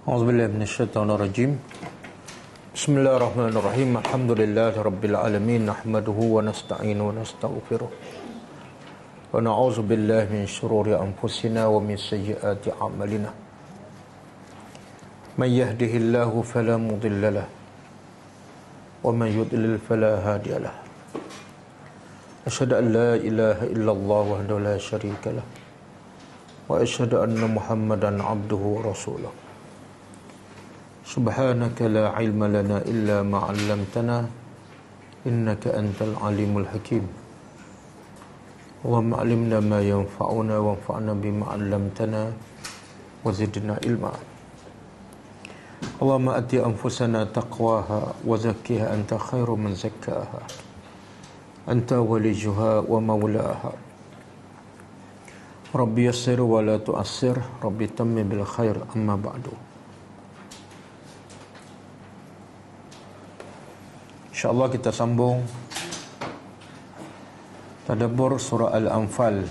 A'udzubillahi minasyaitonirrajim. Bismillahirrahmanirrahim. Alhamdulillahirabbil alamin. Nahmaduhu wa nasta'inu wa nastaghfiruh. Wa na'udzu billahi min shururi anfusina wa min sayyiati a'malina. Man yahdihillahu fala mudilla lahu wa man yudlil fala hadiya lahu. Asyhadu an la ilaha illallah wahdahu la syarika lahu wa asyhadu anna Muhammadan abduhu wa rasuluh. Subhanaka la ilma lana illa ma 'allamtana innaka antal alimul hakim. Allahumma 'allimna ma yanfa'una wanfa'na bima 'allamtana wa zidna ilma. Allahumma ati anfusana taqwaha wa zakkiha anta khairu man zakkaha. Anta waliyuha wa maulaha. Rabbi yassir wa la tu'assir, Rabbi tammim bil khair, amma ba'du. InsyaAllah kita sambung tadabbur surah Al-Anfal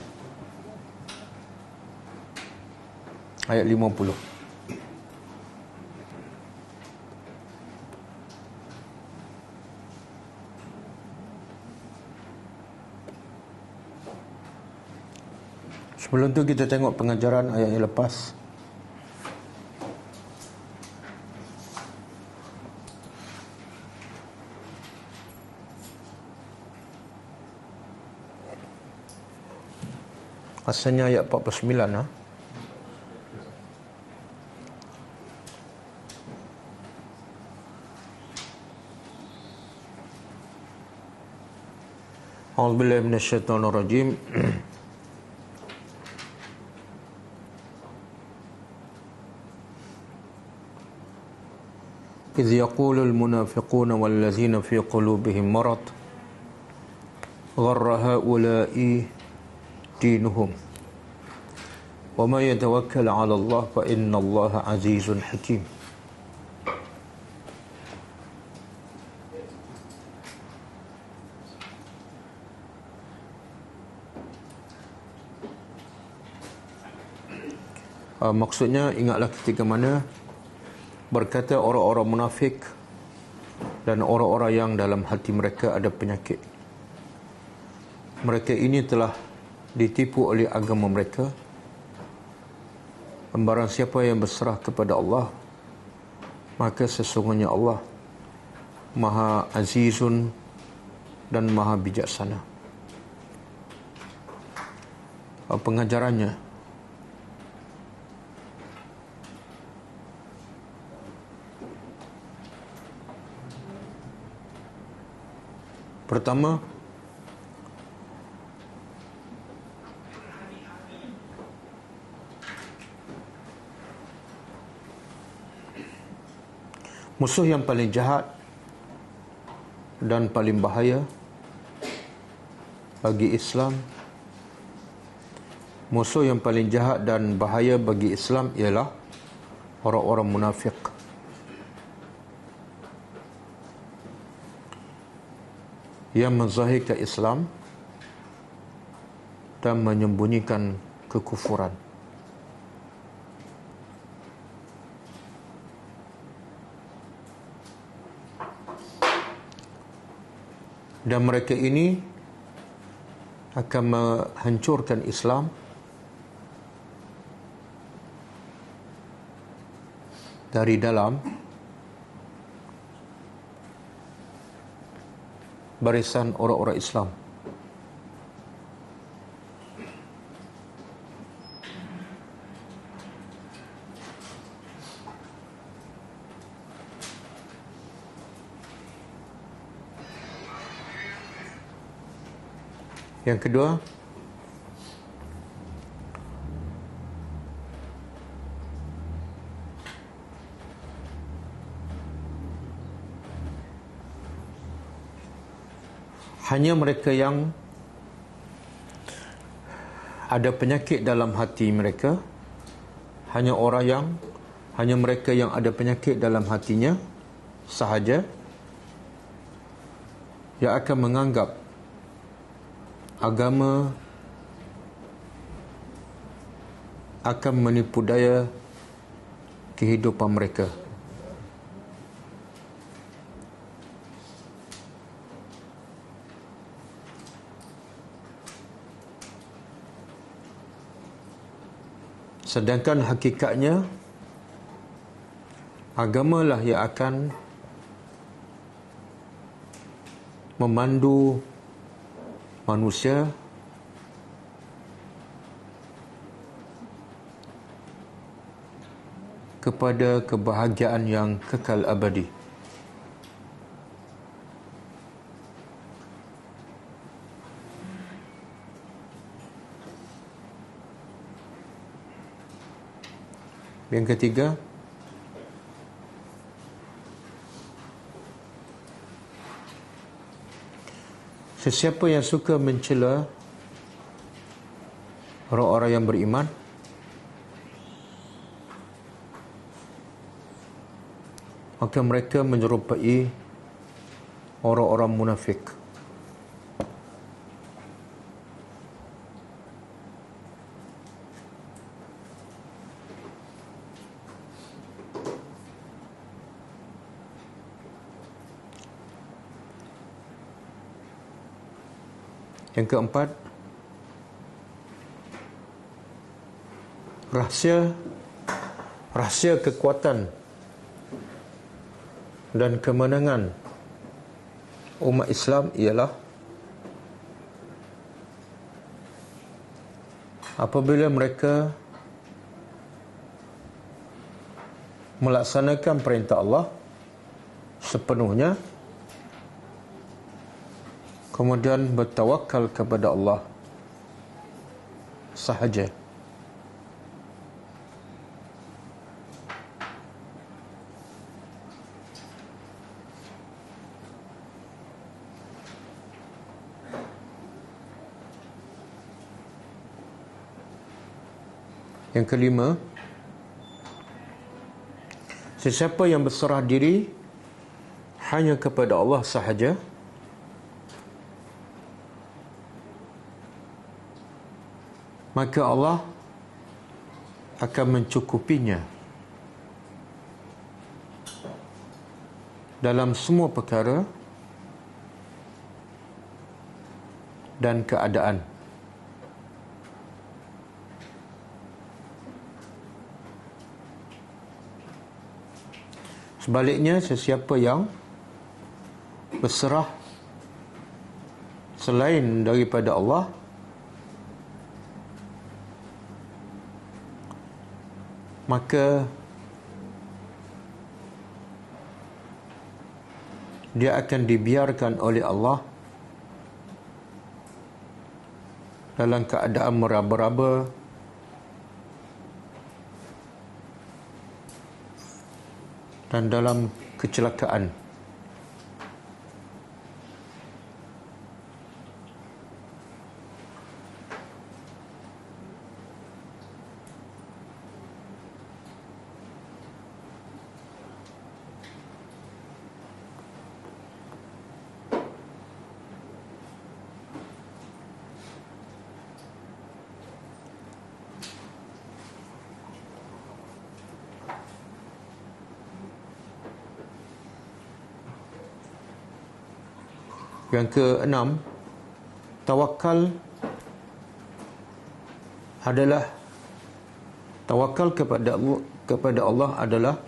ayat 50. Sebelum tu kita tengok pengajaran ayat yang lepas. Asalnya ayat 49 ha? A'udzubillahi minasyaitonirrajim. إذ يقول المنافقون والذين في قلوبهم مرض غر هؤلاء دينهم وما يتوكل على الله فإن الله عزيز حكيم. Maksudnya, ingatlah ketika mana berkata orang-orang munafik dan orang-orang yang dalam hati mereka ada penyakit. Mereka ini telah ditipu oleh agama mereka. Barang siapa yang berserah kepada Allah, maka sesungguhnya Allah Maha Azizun dan Maha Bijaksana. Pengajarannya, pertama, musuh yang paling jahat dan paling bahaya bagi Islam, musuh yang paling jahat dan bahaya bagi Islam ialah orang-orang munafik. Yang menzahirkan Islam dan menyembunyikan kekufuran. Dan mereka ini akan menghancurkan Islam dari dalam barisan orang-orang Islam. Yang kedua, hanya mereka yang ada penyakit dalam hati mereka, hanya mereka yang ada penyakit dalam hatinya sahaja yang akan menganggap agama akan menipu daya kehidupan mereka. Sedangkan hakikatnya agamalah yang akan memandu manusia kepada kebahagiaan yang kekal abadi. Yang ketiga, sesiapa yang suka mencela orang-orang yang beriman, maka mereka menyerupai orang-orang munafik. Yang keempat, rahsia kekuatan dan kemenangan umat Islam ialah apabila mereka melaksanakan perintah Allah sepenuhnya, kemudian bertawakal kepada Allah sahaja. Yang kelima, sesiapa yang berserah diri hanya kepada Allah sahaja, maka Allah akan mencukupinya dalam semua perkara dan keadaan. Sebaliknya, sesiapa yang berserah selain daripada Allah, maka dia akan dibiarkan oleh Allah dalam keadaan meraba-raba dan dalam kecelakaan. Yang keenam, tawakal kepada Allah adalah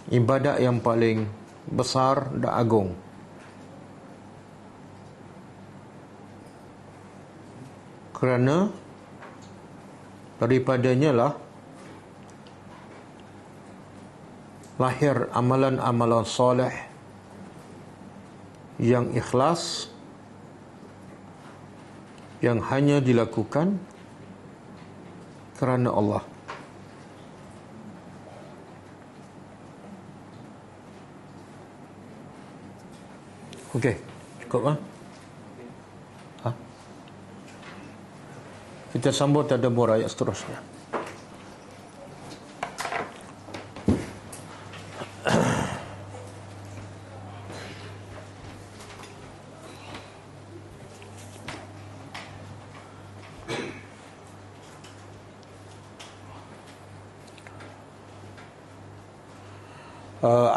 ibadat yang paling besar dan agung. Kerana daripadanya lah lahir amalan-amalan soleh yang ikhlas, yang hanya dilakukan kerana Allah. Okey, cukup kan? Kita sambut tadabbur ayat seterusnya.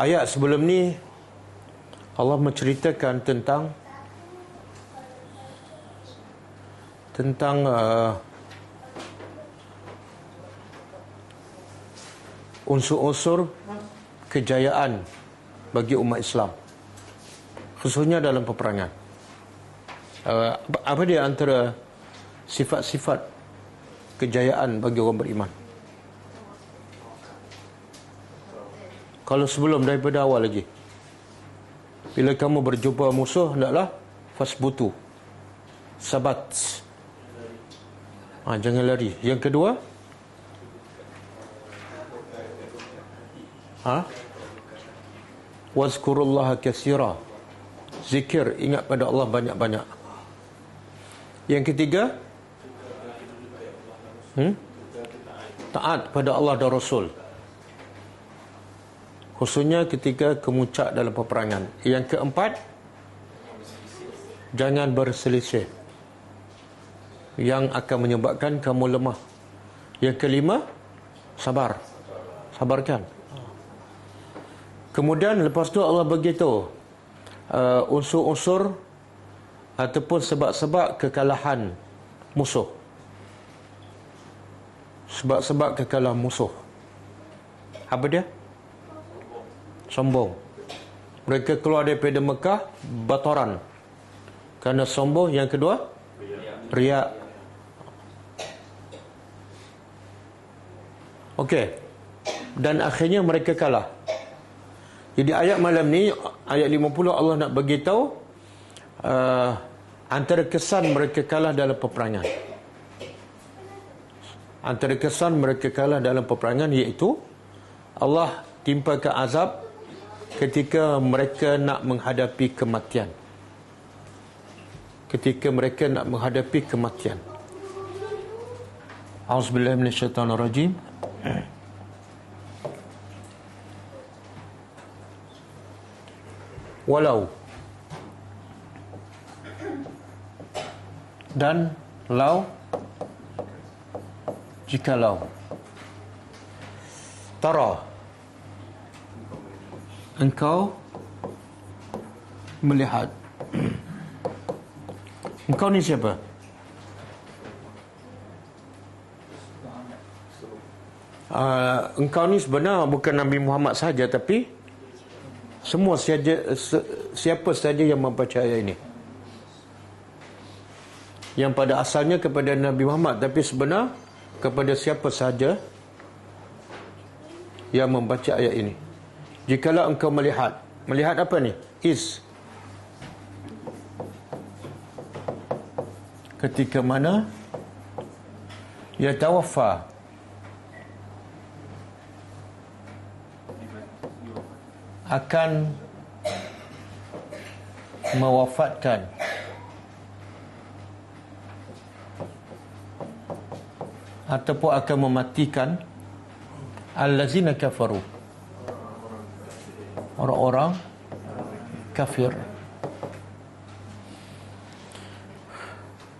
Ayat sebelum ni Allah menceritakan tentang unsur-unsur kejayaan bagi umat Islam, khususnya dalam peperangan. Apa dia antara sifat-sifat kejayaan bagi orang beriman? Kalau sebelum, daripada awal lagi, bila kamu berjumpa musuh, hendaklah fasbutu, sabat, jangan lari. Yang kedua, wazkurullaha katsira, zikir, ingat pada Allah banyak-banyak. Yang ketiga, taat pada Allah dan Rasul, khususnya ketika kemuncak dalam peperangan. Yang keempat, jangan berselisih yang akan menyebabkan kamu lemah. Yang kelima, sabarkan. Kemudian lepas tu Allah beritahu unsur-unsur ataupun sebab-sebab kekalahan musuh. Sebab-sebab kekalahan musuh. Apa dia? Sombong. Mereka keluar daripada Mekah batoran kerana sombong. Yang kedua, riak. Okey. Dan akhirnya mereka kalah. Jadi ayat malam ni, ayat 50, Allah nak beritahu antara kesan mereka kalah dalam peperangan. Antara kesan mereka kalah dalam peperangan iaitu Allah timpakan azab ketika mereka nak menghadapi kematian. A'udzubillahi minasyaitanirrajim. Walau, dan lau, jikalau, tara, engkau melihat. Engkau ni siapa? Engkau ni sebenarnya bukan Nabi Muhammad saja, tapi semua siapa saja yang membaca ayat ini, yang pada asalnya kepada Nabi Muhammad, tapi sebenar kepada siapa saja yang membaca ayat ini. Jikalau engkau melihat apa ni? Ketika mana yatawaffa, akan mewafatkan ataupun akan mematikan allazina kafaru, orang-orang kafir.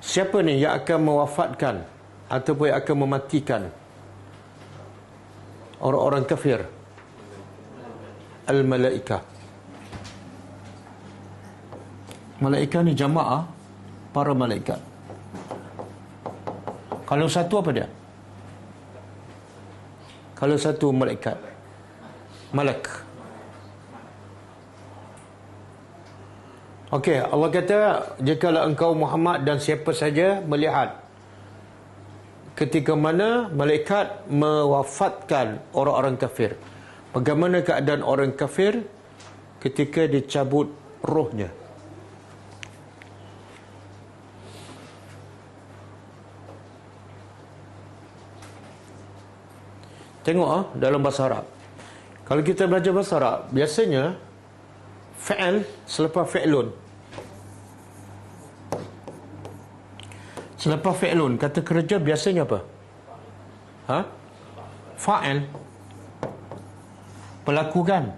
Siapa ni yang akan mewafatkan ataupun yang akan mematikan orang-orang kafir? Al-malaikah. Malaikat ni jamaah para malaikat. Kalau satu apa dia? Kalau satu malaikat, malak. Okey, Allah kata, jikalau engkau Muhammad dan siapa saja melihat ketika mana malaikat mewafatkan orang-orang kafir. Bagaimana keadaan orang kafir ketika dicabut rohnya? Tengok dalam bahasa Arab. Kalau kita belajar bahasa Arab, biasanya fa'al selepas fi'lun. Selepas fi'lun, kata kerja biasanya apa? Fa'al, pelakukan.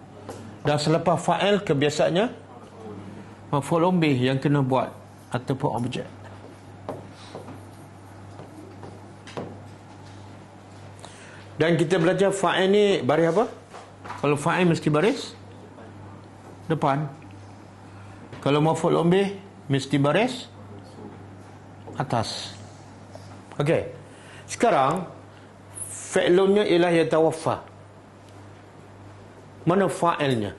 Dan selepas fa'al, kebiasaannya maf'ulun bih, yang kena buat ataupun objek. Dan kita belajar fa'il ni baris apa? Kalau fa'il mesti baris depan. Kalau maf'ul bih mesti baris atas. Okey. Sekarang fi'lunnya ialah yatawaffa. Mana fa'ilnya?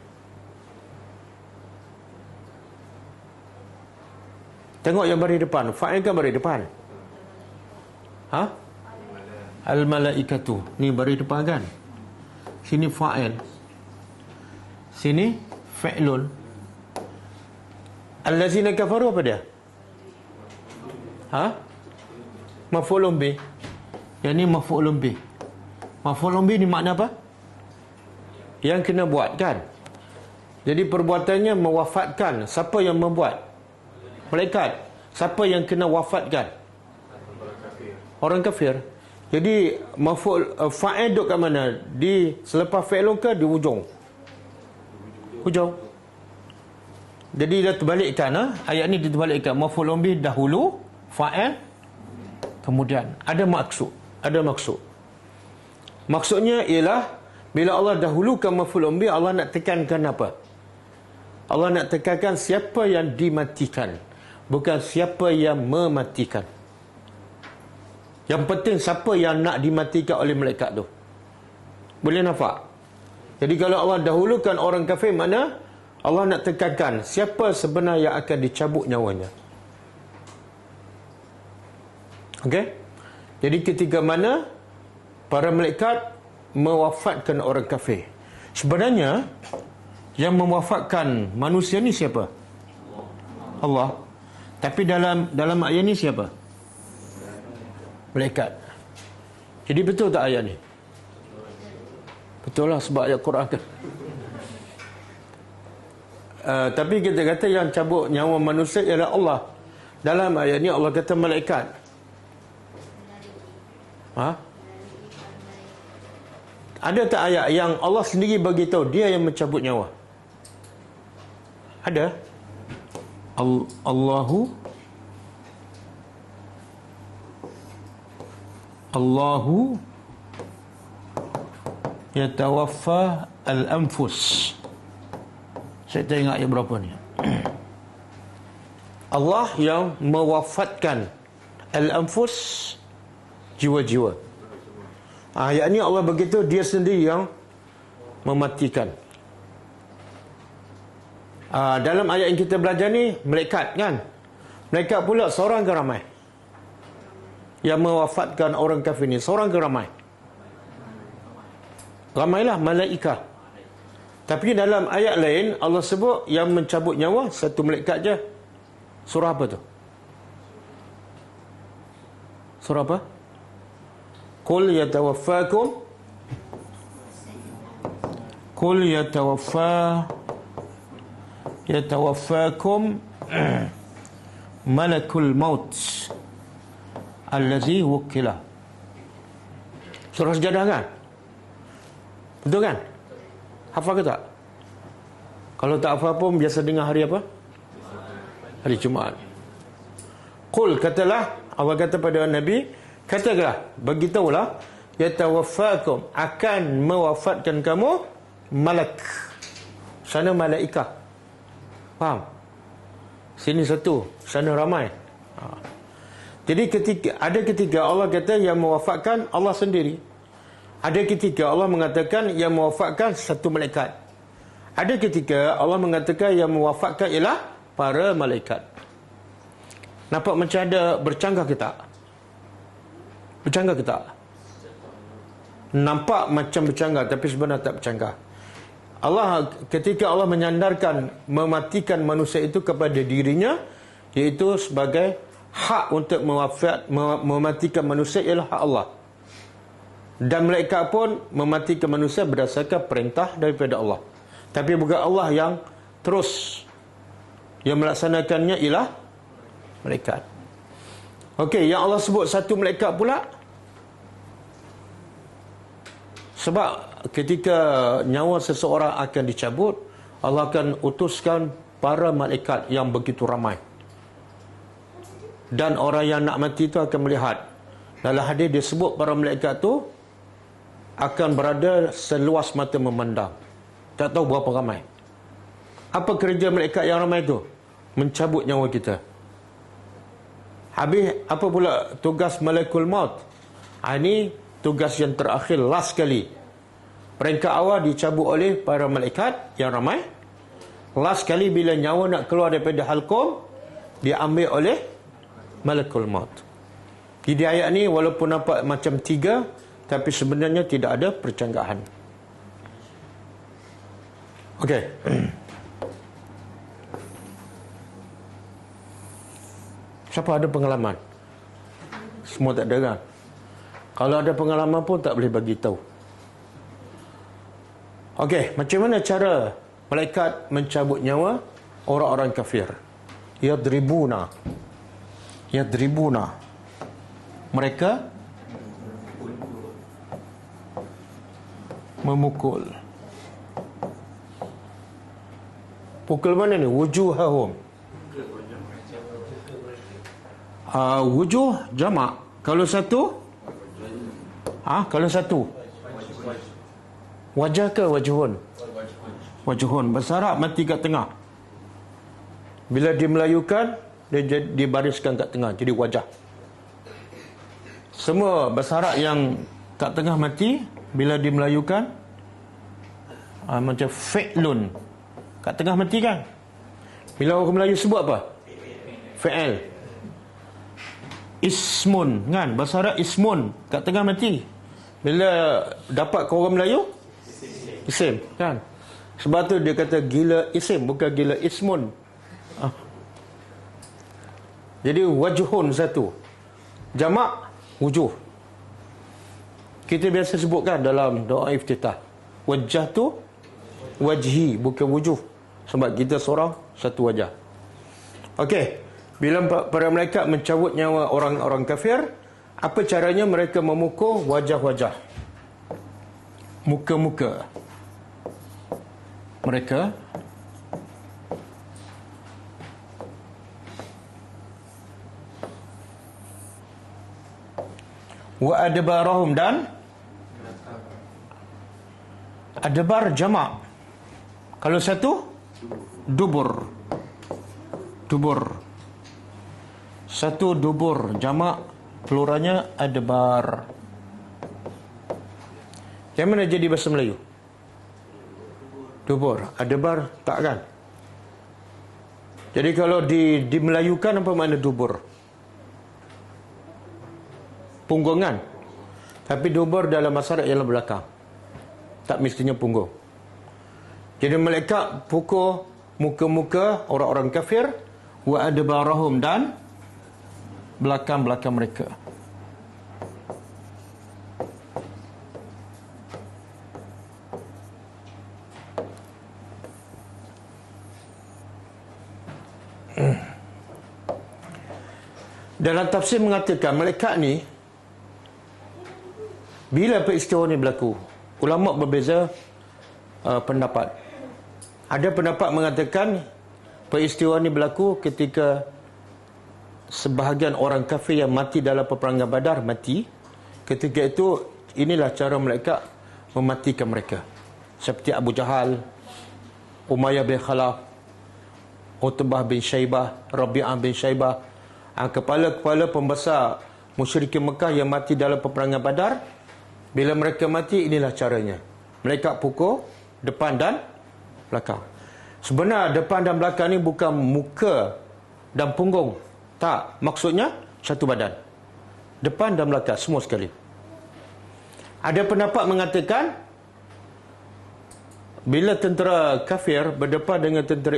Tengok yang baris depan. Fa'il kan baris depan. Ha? Al-malaikatu. Ni baris depan kan? Sini fa'il. Sini fi'lun. Allazina kafaru apa dia? Ha? Maf'ulun bih. Yang ni maf'ulun bih. Maf'ulun bih ni makna apa? Yang kena buat kan? Jadi perbuatannya mewafatkan. Siapa yang membuat? Malaikat. Siapa yang kena wafatkan? Orang kafir. Jadi fa'il duduk kat mana? Di selepas fi'lun ke di ujung? Hujung. Jadi dah terbalikkan, ayat ni diterbalikkan. Maf'ulun bih dahulu, fa'il kemudian. Ada maksud. Maksudnya ialah bila Allah dahulukan maf'ulun bih, Allah nak tekankan apa? Allah nak tekankan siapa yang dimatikan, bukan siapa yang mematikan. Yang penting siapa yang nak dimatikan oleh malaikat tu. Boleh nampak? Jadi kalau Allah dahulukan orang kafir, mana Allah nak tekankan siapa sebenarnya yang akan dicabut nyawanya. Okey? Jadi ketika mana para malaikat mewafatkan orang kafir, sebenarnya yang mewafatkan manusia ni siapa? Allah. Tapi dalam ayat ni siapa? Malaikat. Jadi betul tak ayat ni? Betul lah, sebab ayat Quran kan. Tapi kita kata yang cabut nyawa manusia ialah Allah. Dalam ayat ni Allah kata malaikat. Ha? Ada tak ayat yang Allah sendiri bagi tahu dia yang mencabut nyawa? Ada? Allahu yatawaffa al-anfus. Saya tak ingat ayat berapa ni. Allah yang mewafatkan al-anfus, jiwa-jiwa. Ayat ni Allah begitu, dia sendiri yang mematikan. Dalam ayat yang kita belajar ni, malaikat kan? Malaikat pula seorang ke ramai? Yang mewafatkan orang kafir ni seorang ke ramai? Ramailah, malaikat. Tapi dalam ayat lain Allah sebut yang mencabut nyawa satu malaikat je. Surah apa tu? Surah apa? Qul yatawaffakum malakul maut allazi wukila. Surah Sajadah kan? Betul kan? Hafal ke tak? Kalau tak hafal pun biasa dengar hari apa? Hari Jumaat. Qul, katalah, Allah kata pada Nabi, katakanlah, beritahulah, yatawaffakum, akan mewafatkan kamu malak. Sana malaikat. Faham? Sini satu, sana ramai. Jadi ketika Allah kata yang mewafatkan Allah sendiri. Ada ketika Allah mengatakan yang mewafatkan satu malaikat. Ada ketika Allah mengatakan yang mewafatkan ialah para malaikat. Nampak macam ada bercanggah ke tak? Bercanggah ke tak? Nampak macam bercanggah, tapi sebenarnya tak bercanggah. Allah, ketika Allah menyandarkan mematikan manusia itu kepada dirinya, iaitu sebagai hak untuk mematikan manusia ialah hak Allah. Dan malaikat pun mematikan manusia berdasarkan perintah daripada Allah. Tapi bukan Allah yang terus yang melaksanakannya ialah malaikat. Okey, yang Allah sebut satu malaikat pula, sebab ketika nyawa seseorang akan dicabut, Allah akan utuskan para malaikat yang begitu ramai. Dan orang yang nak mati itu akan melihat. Dalam hadis dia sebut para malaikat tu akan berada seluas mata memandang. Tak tahu berapa ramai. Apa kerja malaikat yang ramai itu? Mencabut nyawa kita. Habis, apa pula tugas malakul maut? Ini tugas yang terakhir, last sekali. Peringkat awal dicabut oleh para malaikat yang ramai. Last sekali bila nyawa nak keluar daripada halqum, diambil oleh malakul maut. Jadi ayat ni walaupun nampak macam 3, tapi sebenarnya tidak ada percanggahan. Okey. Siapa ada pengalaman? Semua tak ada kan? Kalau ada pengalaman pun tak boleh bagi tahu. Okey, macam mana cara malaikat mencabut nyawa orang-orang kafir? Yadribuna. Mereka memukul. Pukul mana ni? Wujuhahum. Wujuh jamak. Kalau satu? Kalau satu? Wajah ke wajhun? Wajhun. Bahasa Arab mati kat tengah. Bila dimelayukan, dia dibariskan kat tengah. Jadi wajah. Semua bahasa Arab yang kat tengah mati, bila dimelayukan, macam fi'lun. Kat tengah mati kan? Bila orang Melayu sebut apa? Fi'il. Ismun kan? Bahasa Arab ismun. Kat tengah mati. Bila dapat ke orang Melayu, isim kan? Sebab tu dia kata gila isim, bukan gila ismun. Jadi wajhun satu. Jamak wujuh. Kita biasa sebutkan dalam doa iftitah. Wajah tu wajhi, bukan wujuh. Sebab kita seorang satu wajah. Okey. Bila para malaikat mencabut nyawa orang-orang kafir, apa caranya mereka memukul wajah-wajah, muka-muka mereka. Wa adbarahum, dan adbar jamak. Kalau satu, dubur. Satu dubur, jamak pluralnya adbar. Yang mana jadi bahasa Melayu? Dubur. Adbar tak kan? Jadi kalau dimelayukan, apa makna dubur? Punggungan. Tapi dubur dalam masyarakat ialah belakang. Tak mestinya punggung. Jadi malaikat pukul muka-muka orang-orang kafir, wa adbarahum, dan belakang-belakang mereka. Dalam tafsir mengatakan malaikat ni, bila peristiwa ni berlaku, ulama berbeza pendapat. Ada pendapat mengatakan peristiwa ni berlaku ketika sebahagian orang kafir yang mati dalam peperangan Badar mati. Ketika itu, inilah cara malaikat mematikan mereka. Seperti Abu Jahal, Umayyah bin Khalaf, Utbah bin Syaibah, Rabi'ah bin Syaibah, kepala-kepala pembesar musyrikin Mekah yang mati dalam peperangan Badar. Bila mereka mati, inilah caranya. Malaikat pukul depan dan belakang. Sebenarnya depan dan belakang ni bukan muka dan punggung. Tak, maksudnya satu badan. Depan dan belakang, semua sekali. Ada pendapat mengatakan, bila tentera kafir berdepan dengan tentera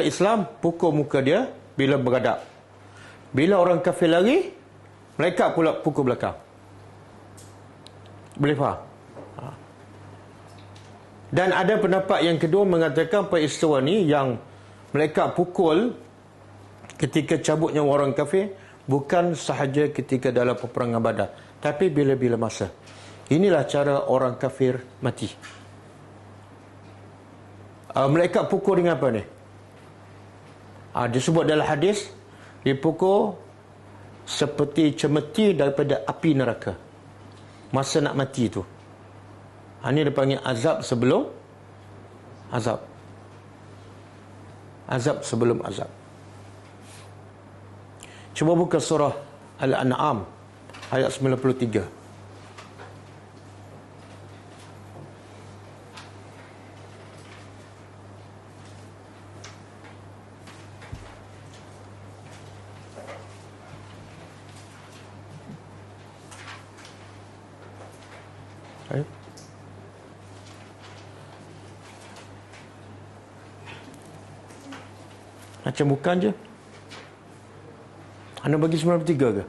Islam pukul muka dia bila berhadap. Bila orang kafir lari, mereka pula pukul belakang. Boleh faham? Dan ada pendapat yang kedua mengatakan peristiwa ni yang mereka pukul ketika cabut nyawa orang kafir bukan sahaja ketika dalam peperangan Badar, tapi bila-bila masa. Inilah cara orang kafir mati. Mereka pukul dengan apa ni? Disebut dalam hadis, dipukul seperti cemeti daripada api neraka masa nak mati tu. Ini dipanggil azab sebelum azab. Azab sebelum azab. Cuba buka surah Al-An'am ayat 93. Okay. Macam bukan je. Anda bagi 93 ke?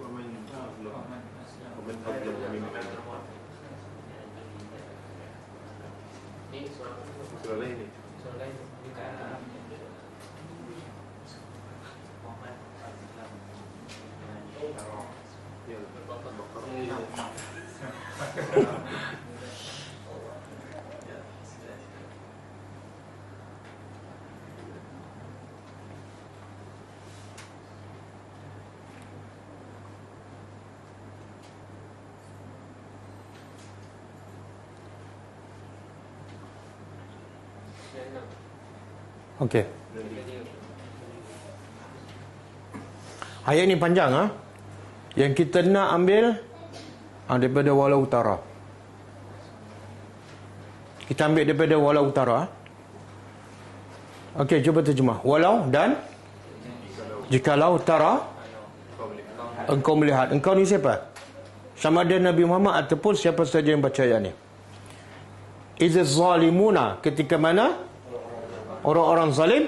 Okey. Ayat ni panjang Yang kita nak ambil daripada Walau Utara. Kita ambil daripada Walau Utara. Okey, cuba terjemah. Walau dan jikalau tara engkau melihat. Engkau ni siapa? Sama ada Nabi Muhammad ataupun siapa saja yang baca ayat ni. Izz zalimuna, ketika mana orang-orang zalim,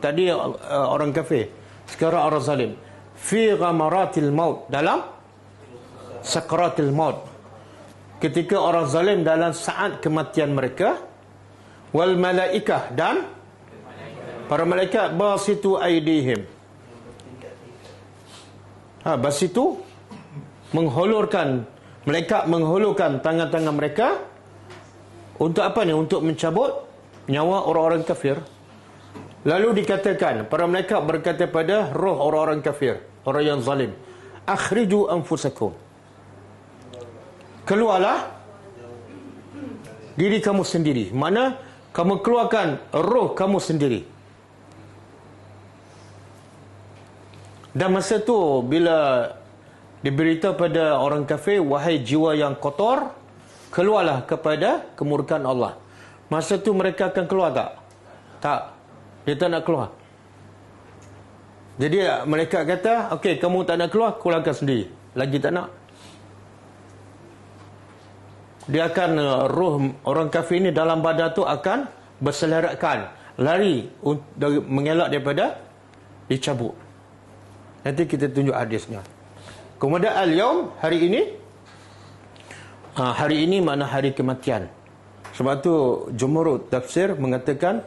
tadi orang kafir, sekarang orang zalim, fi ghamaratil maut, dalam sakratil maut, ketika orang zalim dalam saat kematian mereka, wal malaikah, dan para malaikat basitu aidihim, basitu menghulurkan, malaikat menghulurkan tangan-tangan mereka untuk apa ni? Untuk mencabut nyawa orang-orang kafir. Lalu dikatakan, para malaikat berkata pada roh orang-orang kafir, orang yang zalim, akhriju anfusakum, keluarlah diri kamu sendiri. Mana kamu keluarkan roh kamu sendiri. Dan masa tu bila diberitahu pada orang kafir, wahai jiwa yang kotor, keluarlah kepada kemurkaan Allah. Masa tu mereka akan keluar tak? Tak. Dia tak nak keluar. Jadi mereka kata, okey, kamu tak nak keluar, keluarkan sendiri. Lagi tak nak. Dia akan, roh orang kafir ni dalam badan tu akan berselerakkan, lari mengelak daripada dicabut. Nanti kita tunjuk hadisnya. Kemudian al-yaum, hari ini, hari ini makna hari kematian. Sebab tu jumhur tafsir mengatakan,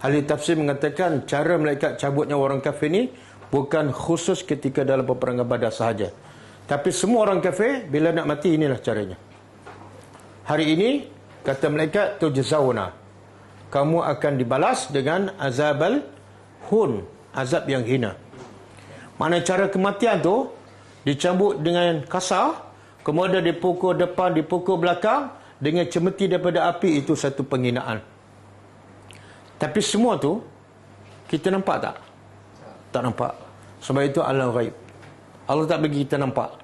ahli tafsir mengatakan cara malaikat cabutnya orang kafir ni bukan khusus ketika dalam peperangan Badar sahaja, tapi semua orang kafir bila nak mati inilah caranya. Hari ini kata malaikat tujzauna, kamu akan dibalas dengan azabal hun, azab yang hina. Mana cara kematian tu dicambuk dengan kasar, kemudian dipukul depan, dipukul belakang dengan cemeti daripada api, itu satu penghinaan. Tapi semua tu kita nampak tak? Tak nampak. Sebab itu alam ghaib. Allah tak bagi kita nampak.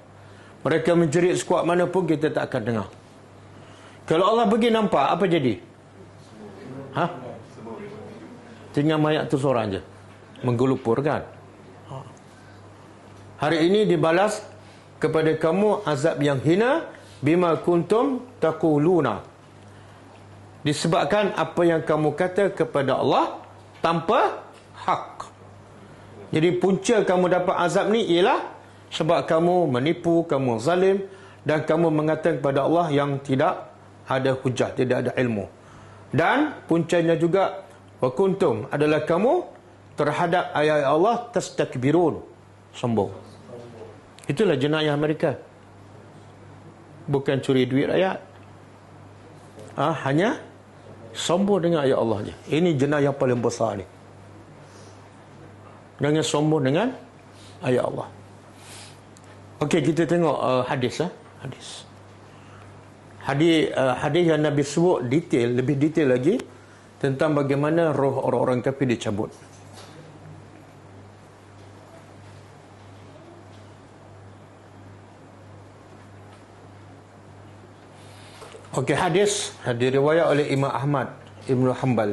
Mereka menjerit sekuat mana pun kita tak akan dengar. Kalau Allah bagi nampak, apa jadi? Tinggal mayat tu seorang je, menggelupur kan? Hari ini dibalas kepada kamu azab yang hina bima kuntum taquluna, disebabkan apa yang kamu kata kepada Allah tanpa hak. Jadi punca kamu dapat azab ni ialah sebab kamu menipu, kamu zalim, dan kamu mengatakan kepada Allah yang tidak ada hujah, tidak ada ilmu. Dan puncanya juga wa kuntum adalah kamu terhadap ayat Allah tastakbirun, sombong. Itulah jenayah mereka. Bukan curi duit rakyat, hanya sombong dengan ayat Allah je. Ini jenayah paling besar ni. Jangan sombong dengan ayat Allah. Okey, kita tengok hadis. Hadis yang Nabi sebut lebih detail lagi tentang bagaimana roh orang-orang kafir dicabut. Okey, hadis diriwayat oleh Imam Ahmad Ibn Hanbal.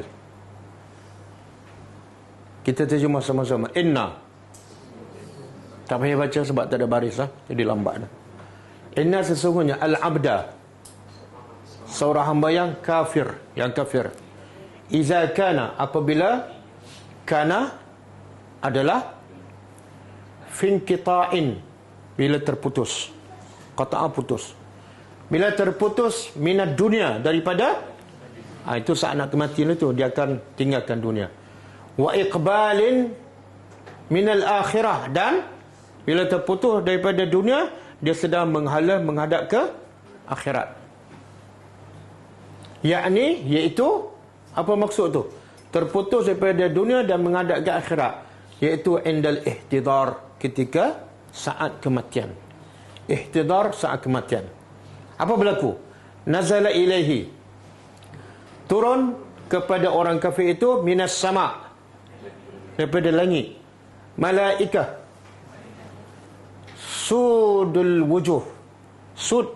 Kita terjemah sama-sama. Inna. Tak payah baca sebab tak ada baris lah. Jadi lambat dah. Inna sesungguhnya al-abda, seorang hamba yang kafir. Iza kana, apabila kana adalah finqita'in, bila terputus. Qata'a putus. Bila terputus minat dunia, daripada itu saat nak kematian itu dia akan tinggalkan dunia. Wa iqbalin minal akhirah, dan bila terputus daripada dunia dia sedang menghadap ke akhirat. Iaitu apa maksud tu? Terputus daripada dunia dan menghadap ke akhirat, iaitu indal ihtidar, ketika saat kematian. Ihtidar, saat kematian. Apa berlaku? Nazala ilaihi, turun kepada orang kafir itu minas sama', daripada langit, malaikah sudul wujuh. Sud,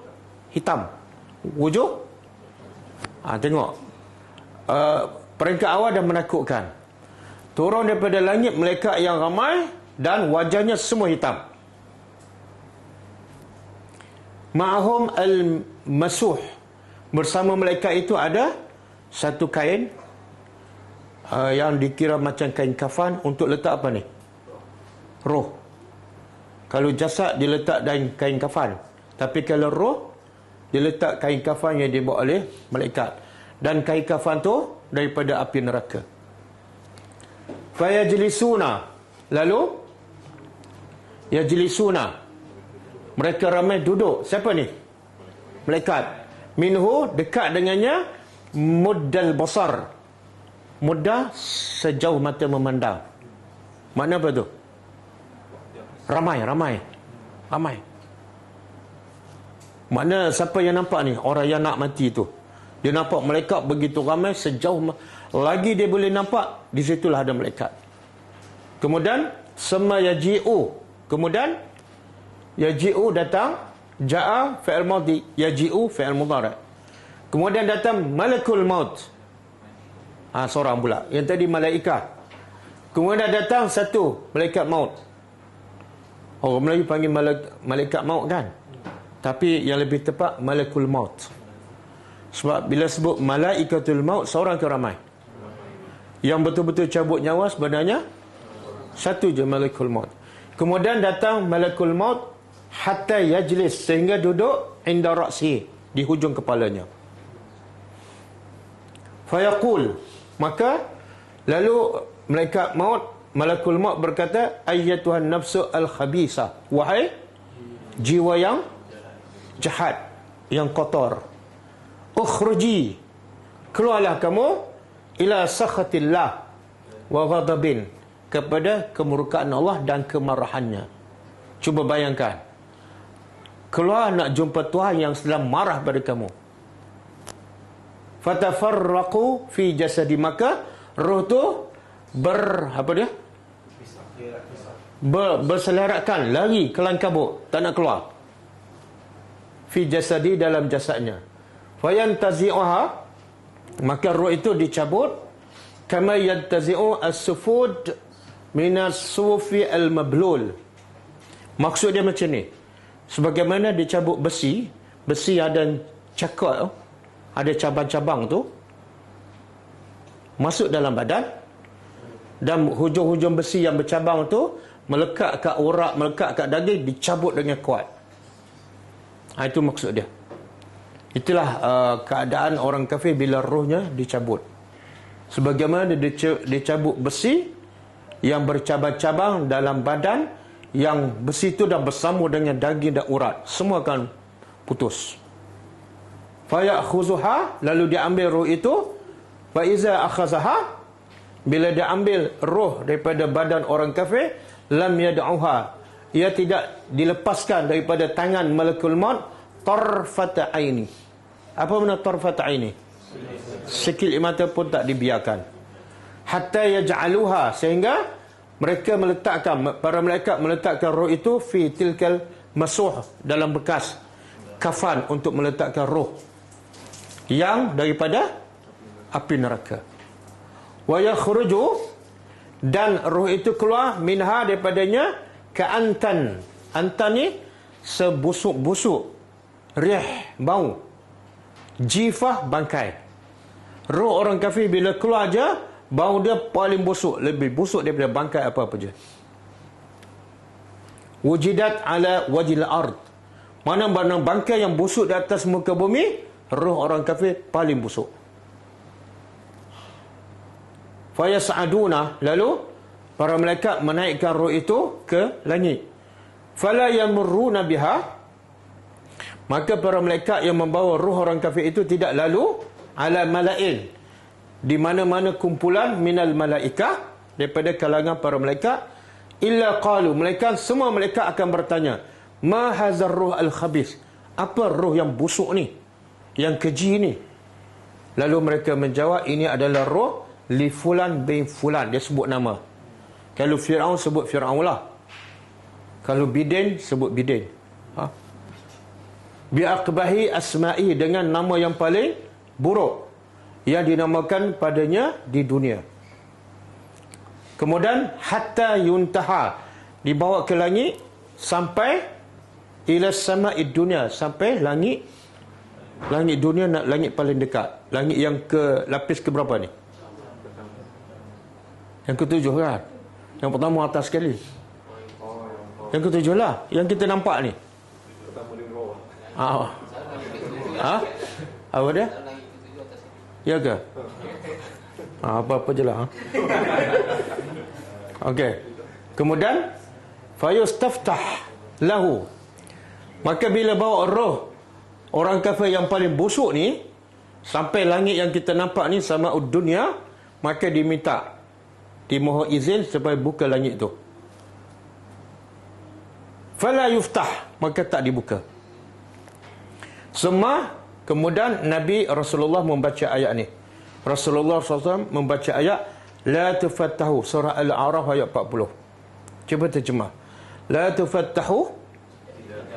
hitam. Wujuh, tengok, peringkat awal dah menakutkan. Turun daripada langit malaikat yang ramai dan wajahnya semua hitam. Ma'ahum al-masuh, bersama malaikat itu ada satu kain yang dikira macam kain kafan untuk letak apa ni? Roh. Kalau jasad diletak dalam kain kafan, tapi kalau roh diletak kain kafan yang dibawa oleh malaikat, dan kain kafan tu daripada api neraka. Fayajlisuna, lalu yajlisuna, mereka ramai duduk. Siapa ni? Malaikat. Minhu, dekat dengannya, muddal basar, muddah sejauh mata memandang. Makna apa tu? Ramai. Makna siapa yang nampak ni? Orang yang nak mati tu. Dia nampak malaikat begitu ramai, sejauh lagi dia boleh nampak, di situlah ada malaikat. Kemudian summa yaji'u, kemudian yaji'u datang, ja'a fi'il madhi, yaji'u fi'il mudhari'. Kemudian datang malakul maut. Seorang pula. Yang tadi malaikah. Kemudian datang satu malaikat maut. Orang Melayu panggil malaikat maut kan? Tapi yang lebih tepat malakul maut. Sebab bila sebut malaikatul maut, seorang ke ramai? Yang betul-betul cabut nyawa sebenarnya satu je, malakul maut. Kemudian datang malakul maut hatta yajlis, sehingga duduk inda ra'si, di hujung kepalanya. Fayaqul, maka lalu malaikat maut, malakul maut berkata, ayyatuhan nafsu al-khabisa, wahai jiwa yang jahat, yang kotor, ukhruji, keluarlah kamu, ila sakhatillah wa ghadabin, kepada kemurkaan Allah dan kemarahannya. Cuba bayangkan, keluar nak jumpa Tuhan yang sedang marah pada kamu. Fatafarraqu fi jasadi, maka roh tu berselerakkan, lari kelang kabut, tak nak keluar. Fi jasadi, dalam jasadnya. Fayantazi'uha, maka roh itu dicabut, kama yantazi'u as-sufud minas sufi al-mablul. Maksud dia macam ni, sebagaimana dicabut besi ada cakar, ada cabang-cabang tu masuk dalam badan, dan hujung-hujung besi yang bercabang tu melekat kat urat, melekat kat daging, dicabut dengan kuat. Itu maksud dia. Itulah keadaan orang kafir bila rohnya dicabut. Sebagaimana dicabut besi yang bercabang-cabang dalam badan, yang besi itu dah bersambung dengan daging dan urat, semua akan putus. Fayakhuzuha, lalu dia ambil roh itu. Fa iza akhazaha, bila dia ambil roh daripada badan orang kafir, lam yad'uha, ia tidak dilepaskan daripada tangan malakul maut tarfata aini, Apa makna tarfat aini? Sekilip mata pun tak dibiarkan. Hatta yaj'aluha, sehingga mereka meletakkan, para malaikat meletakkan roh itu fi tilkal masuh, dalam bekas kafan untuk meletakkan roh yang daripada api neraka. Wa yakhruju, dan roh itu keluar minha, daripadanya, ka'antan. Antan ni sebusuk-busuk rih, bau, jifah, bangkai. Roh orang kafir bila keluar aja, bau dia paling busuk, lebih busuk daripada bangkai apa-apa je. Wujidat ala wajil ard, mana-mana bangkai yang busuk di atas muka bumi, roh orang kafir paling busuk. Fayas'aduna, lalu para malaikat menaikkan roh itu ke langit. Fala yamurruna biha, maka para malaikat yang membawa roh orang kafir itu tidak lalu ala malain, di mana-mana kumpulan minal malaikah, daripada kalangan para malaikat, illa qalu, malaikat, semua malaikat akan bertanya, ma hazar ruh al-khabis, apa roh yang busuk ni, yang keji ni? Lalu mereka menjawab, ini adalah roh li fulan bin fulan. Dia sebut nama. Kalau Fir'aun sebut Fir'aun lah, kalau Bidin sebut Bidin. Bi'aqbahi asma'i, dengan nama yang paling buruk yang dinamakan padanya di dunia. Kemudian hatta yuntaha, dibawa ke langit sampai ila sama'id dunia, sampai langit dunia, langit paling dekat. Langit yang ke lapis ke berapa ni? Yang ketujuh kan? Yang pertama atas sekali. Yang ketujuh lah, yang kita nampak ni. Apa dia? Ya ke? Apa-apa je lah. Okey. Kemudian fayustaftah lahu, maka bila bawa roh orang kafir yang paling busuk ni sampai langit yang kita nampak ni, sama'ud dunia, maka dimohon izin supaya buka langit tu. Fala yuftah, maka tak dibuka. Semua. Kemudian Nabi Rasulullah membaca ayat ni. Rasulullah SAW membaca ayat la tufattahu, surah Al-A'raf ayat 40. Cuba terjemah. La tufattahu,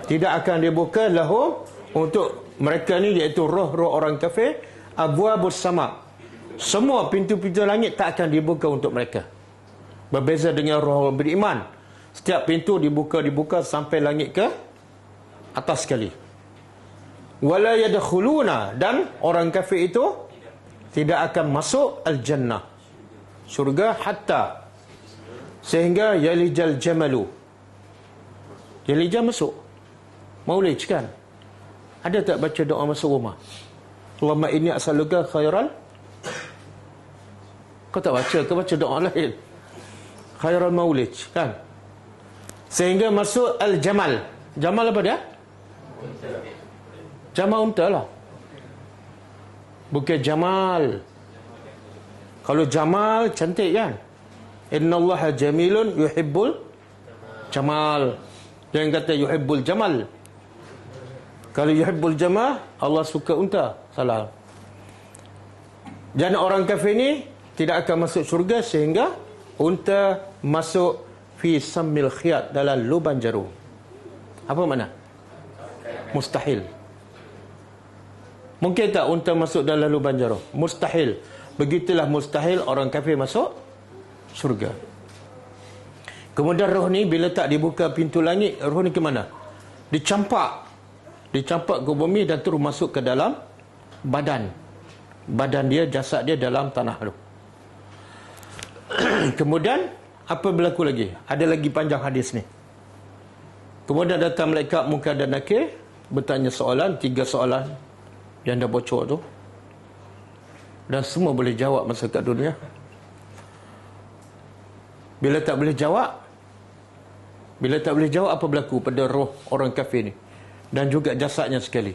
tidak akan dibuka lahum, untuk mereka ni, iaitu roh-roh orang kafir, abwabus sama, semua pintu-pintu langit tak akan dibuka untuk mereka. Berbeza dengan roh beriman, setiap pintu dibuka sampai langit ke atas sekali. Wala yadkhuluna, dan orang kafir itu tidak akan masuk al-jannah, syurga, hatta, sehingga yalijal jamalu, yalijal masuk maulij kan. Ada tak baca doa masuk rumah? Allahumma inni as'aluka khairal, kau tak baca, kau baca doa lain, khairal maulij kan, sehingga masuk al-jamal. Jamal apa dia? Jamal unta lah, bukan Jamal. Kalau Jamal cantik kan, innallaha jamilun yuhibbul jamal. Jangan kata yuhibbul jamal. Kalau yuhibbul jamal, Allah suka unta. Salah. Dan orang kafir ni tidak akan masuk syurga sehingga unta masuk fi sammil khiyat, dalam lubang jarum. Apa makna? Mustahil. Mungkin tak unta masuk dalam lubang jarum? Mustahil. Begitulah mustahil orang kafir masuk syurga. Kemudian roh ni bila tak dibuka pintu langit, roh ni ke mana? Dicampak ke bumi dan terus masuk ke dalam badan dia, jasad dia dalam tanah tu. Kemudian apa berlaku lagi? Ada lagi panjang hadis ni. Kemudian datang malaikat Munkar dan Nakir, bertanya soalan, 3 soalan yang dah bocor tu, dan semua boleh jawab masa kat dunia. Bila tak boleh jawab, apa berlaku pada roh orang kafir ni dan juga jasadnya sekali?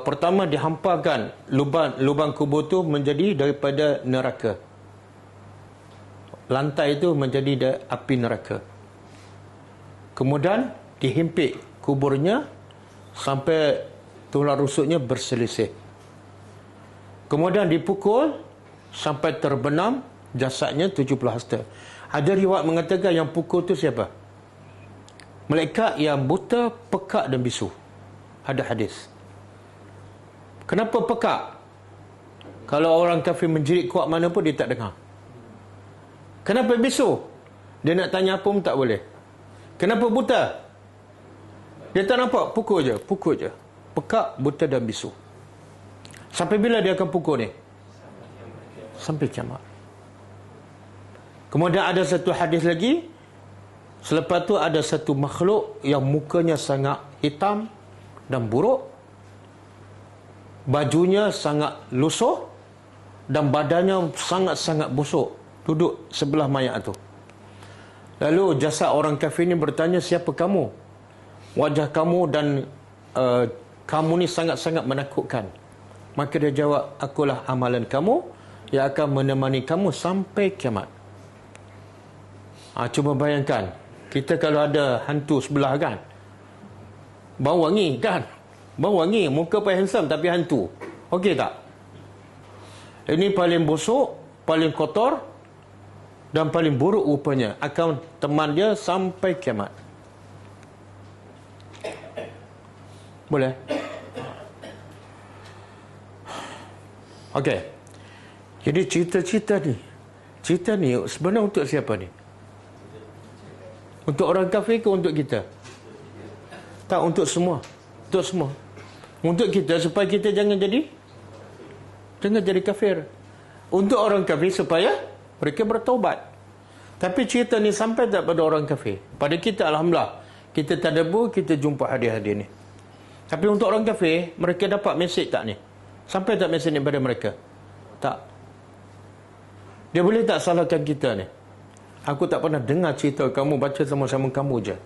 Pertama dihamparkan lubang kubur tu menjadi daripada neraka. Lantai itu menjadi api neraka. Kemudian dihimpit kuburnya sampai tulang rusuknya berselisih. Kemudian dipukul sampai terbenam jasadnya 70 hasta. Ada riwayat mengatakan yang pukul tu siapa? Malaikat yang buta, pekak dan bisu. Ada hadis. Kenapa pekak? Kalau orang kafir menjerit kuat mana pun dia tak dengar. Kenapa bisu? Dia nak tanya apa pun tak boleh. Kenapa buta? Dia tak nampak, pukul je. Pekak, buta dan bisu. Sampai bila dia akan pukul ni? Sampai kiamat. Kemudian ada satu hadis lagi. Selepas tu ada satu makhluk yang mukanya sangat hitam dan buruk. Bajunya sangat lusuh dan badannya sangat-sangat busuk. Duduk sebelah mayat tu. Lalu jasad orang kafir ni bertanya, siapa kamu? Wajah kamu dan kamu ni sangat-sangat menakutkan. Maka dia jawab, akulah amalan kamu yang akan menemani kamu sampai kiamat. Cuba bayangkan, kita kalau ada hantu sebelah kan, bau wangi kan, bau wangi, muka pun handsome tapi hantu, okey tak? Ini paling busuk, paling kotor dan paling buruk rupanya, akan teman dia sampai kiamat. Boleh? Okey. Jadi cerita ni sebenarnya untuk siapa ni? Untuk orang kafir ke untuk kita? Tak, untuk semua. Untuk semua. Untuk kita supaya kita jangan jadi kafir. Untuk orang kafir supaya mereka bertaubat. Tapi cerita ni sampai tak pada orang kafir. Pada kita alhamdulillah, kita tadabbur, kita jumpa hadis-hadis ni. Tapi untuk orang kafir, mereka dapat mesej tak ni? Sampai tak mesej ni pada mereka? Tak. Dia boleh tak salahkan kita ni? Aku tak pernah dengar cerita kamu, baca sama-sama kamu je.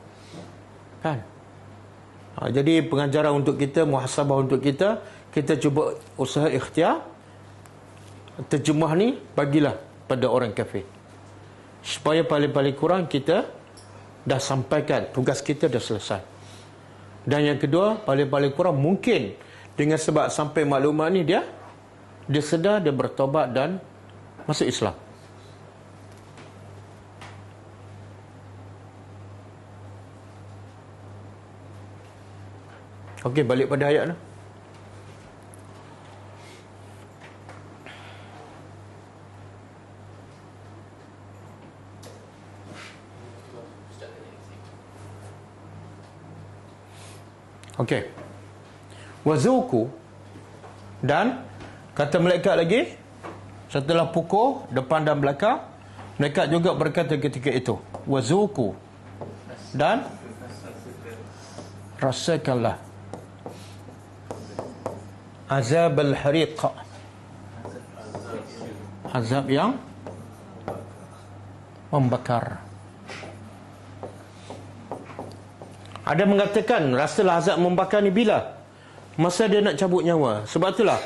Kan? Jadi pengajaran untuk kita, muhasabah untuk kita, kita cuba usaha ikhtiar. Terjemah ni bagilah pada orang kafir. Supaya paling-paling kurang kita dah sampaikan, tugas kita dah selesai. Dan yang kedua, paling-paling kurang mungkin dengan sebab sampai maklumat ni dia sedar, dia bertobat dan masuk Islam. Okey, balik pada ayat ni. Okey. Wazuku, dan kata malaikat lagi setelah pukul depan dan belakang, malaikat juga berkata ketika itu, wazuku, dan rasakanlah azab al-hariq, azab yang membakar. Ada mengatakan rasalah azab membakar ni bila? Masa dia nak cabut nyawa. Sebab itulah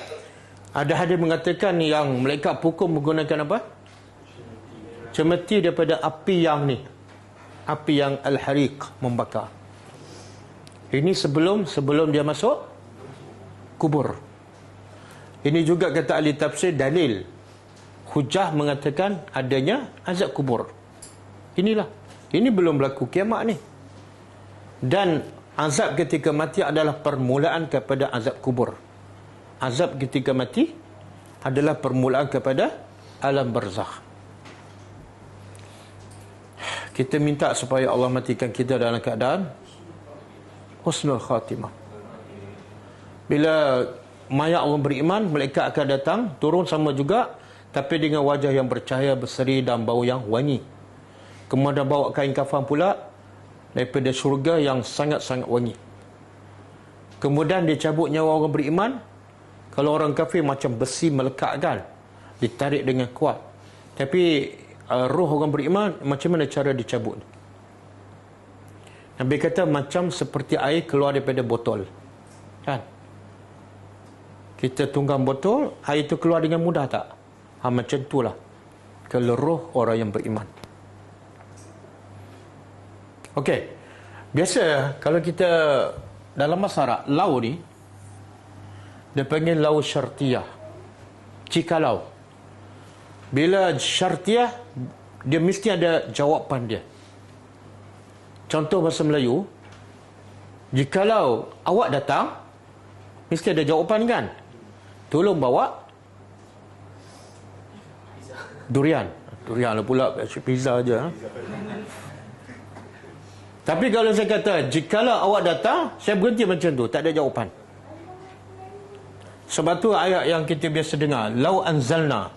ada hadis mengatakan yang malaikat pukul menggunakan apa? Cemeti daripada api yang ni, api yang al-hariq, membakar. Ini sebelum dia masuk kubur. Ini juga kata ahli tafsir dalil hujah mengatakan adanya azab kubur. Ini belum berlaku kiamat ni. Dan azab ketika mati adalah permulaan kepada azab kubur. Azab ketika mati adalah permulaan kepada alam barzakh. Kita minta supaya Allah matikan kita dalam keadaan husnul khatimah. Bila mayat orang beriman, malaikat akan datang, turun sama juga, tapi dengan wajah yang bercahaya, berseri dan bau yang wangi. Kemudian bawa kain kafan pula daripada syurga yang sangat-sangat wangi. Kemudian dia cabut nyawa orang beriman. Kalau orang kafir macam besi melekat kan, ditarik dengan kuat. Tapi roh orang beriman, macam mana cara dicabut? Nabi kata macam seperti air keluar daripada botol, kan? Kita tunggang botol, air itu keluar dengan mudah tak? Macam itulah kalau roh orang yang beriman. Okey. Biasa kalau kita dalam masyarakat, lau ni dia panggil lau syartiyah. Jikalau. Bila syartiyah, dia mesti ada jawapan dia. Contoh bahasa Melayu, jikalau awak datang, mesti ada jawapan kan? Tolong bawa durian. Durian lah pula, pizza aja. Tapi kalau saya kata, jikalau awak datang, saya berhenti macam tu, tak ada jawapan. Sebab tu ayat yang kita biasa dengar, lau anzalna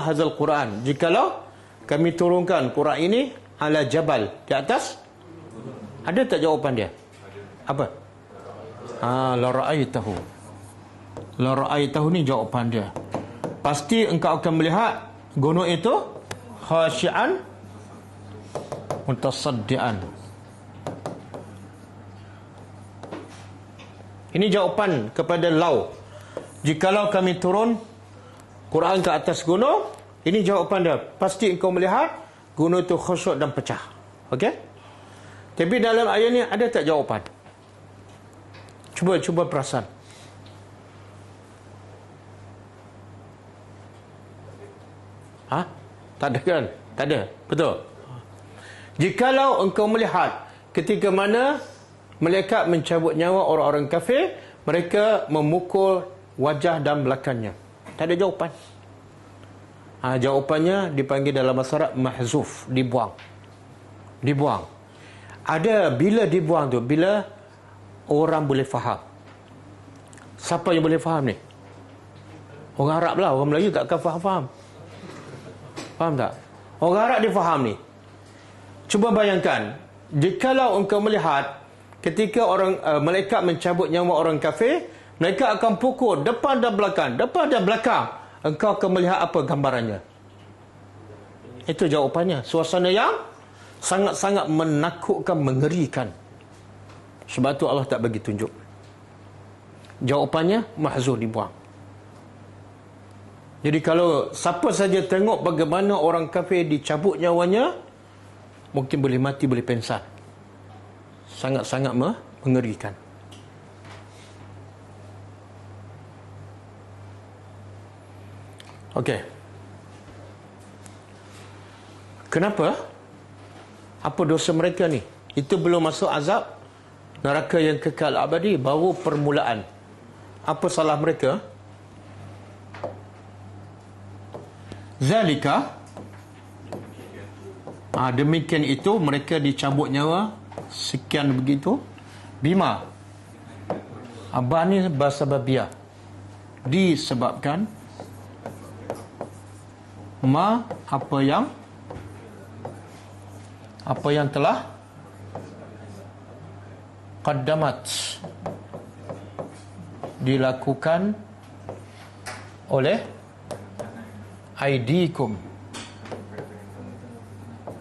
hadzal Quran, jikalau kami turunkan Quran ini ala jabal, di atas, ada tak jawapan dia? Apa? La ra'aitahu ni jawapan dia. Pasti engkau akan melihat gunung itu khasyian mutasaddian. Ini jawapan kepada lau. Jikalau kami turun Quran ke atas gunung, ini jawapan dia. Pasti engkau melihat gunung itu khusyuk dan pecah. Okey? Tapi dalam ayat ni ada tak jawapan? Cuba perasan. Tak ada kan? Tak ada. Betul. Jikalau engkau melihat ketika mana malaikat mencabut nyawa orang-orang kafir, mereka memukul wajah dan belakangnya. Tak ada jawapan. Jawapannya dipanggil dalam masyarakat mahzuf, dibuang. Ada bila dibuang tu, bila orang boleh faham. Siapa yang boleh faham ni? Orang Arab lah, orang Melayu tak akan faham. Faham tak? Orang Arab dia faham ni. Cuba bayangkan, jikalau engkau melihat ketika orang malaikat mencabut nyawa orang kafir, mereka akan pukul depan dan belakang. Engkau akan melihat apa gambarannya? Itu jawapannya. Suasana yang sangat-sangat menakutkan, mengerikan. Sebab tu Allah tak bagi tunjuk. Jawapannya mahzuf, dibuang. Jadi kalau siapa saja tengok bagaimana orang kafir dicabut nyawanya, mungkin boleh mati, boleh pengsan. Sangat-sangat mengerikan. Okey. Kenapa? Apa dosa mereka ni? Itu belum masuk azab neraka yang kekal abadi, baru permulaan. Apa salah mereka? Zalika, demikian itu mereka dicabut nyawa sekian begitu, bima, abah ni bahasa babiah, disebabkan apa yang telah qaddamat, dilakukan oleh aidikum,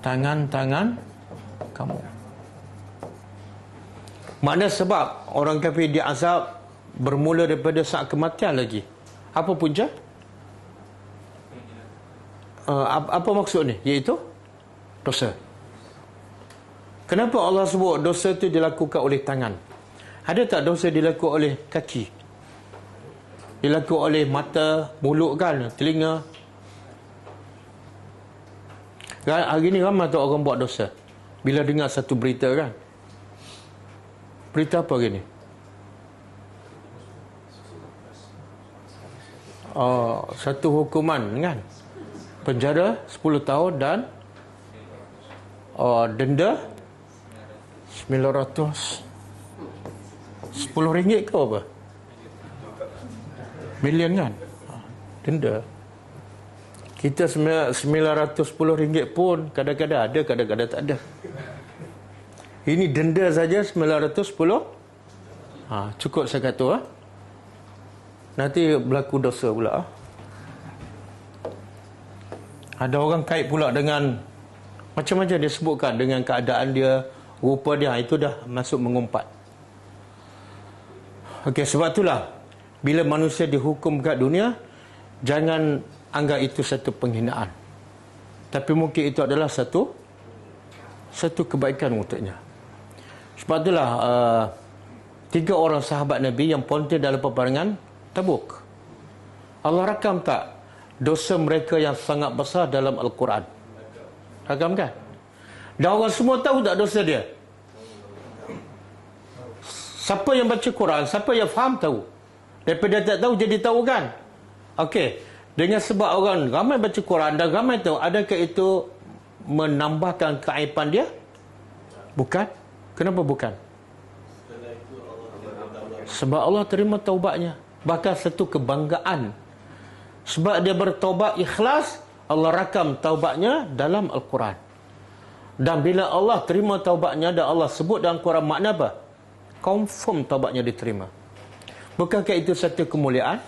tangan-tangan kamu. Makna sebab orang kafir diazab bermula daripada saat kematian lagi. Apa punca? Apa maksud ni? Iaitu dosa. Kenapa Allah sebut dosa itu dilakukan oleh tangan? Ada tak dosa dilakukan oleh kaki? Dilakukan oleh mata, mulut kan, telinga? Hari ni ramai tak orang buat dosa bila dengar satu berita kan. Berita apa hari ni? Satu hukuman kan, penjara 10 tahun dan denda 910 ringgit ke apa? Million kan? Denda. Kita 910 ringgit pun kadang-kadang ada, kadang-kadang tak ada. Ini denda saja 910. Cukup saya kata. Nanti berlaku dosa pula. Ada orang kait pula dengan macam-macam dia sebutkan, dengan keadaan dia, rupa dia, itu dah masuk mengumpat. Okey, sebab itulah bila manusia dihukum kat dunia, jangan anggap itu satu penghinaan. Tapi mungkin itu adalah satu satu kebaikan untuknya. Sebab itulah 3 orang sahabat Nabi yang volunteer dalam peperangan Tabuk, Allah rakam tak dosa mereka yang sangat besar dalam Al-Quran? Rakam kan? Dan orang semua tahu tak dosa dia? Siapa yang baca Quran, siapa yang faham tahu. Daripada tak tahu jadi tahu kan? Okey, dengan sebab orang ramai baca Quran dan ramai tahu, adakah itu menambahkan keaiban dia? Bukan. Kenapa bukan? Sebab Allah terima taubatnya. Bahkan satu kebanggaan. Sebab dia bertaubat ikhlas, Allah rakam taubatnya dalam Al-Quran. Dan bila Allah terima taubatnya dan Allah sebut dalam Quran, makna apa? Confirm taubatnya diterima. Bukankah itu satu kemuliaan?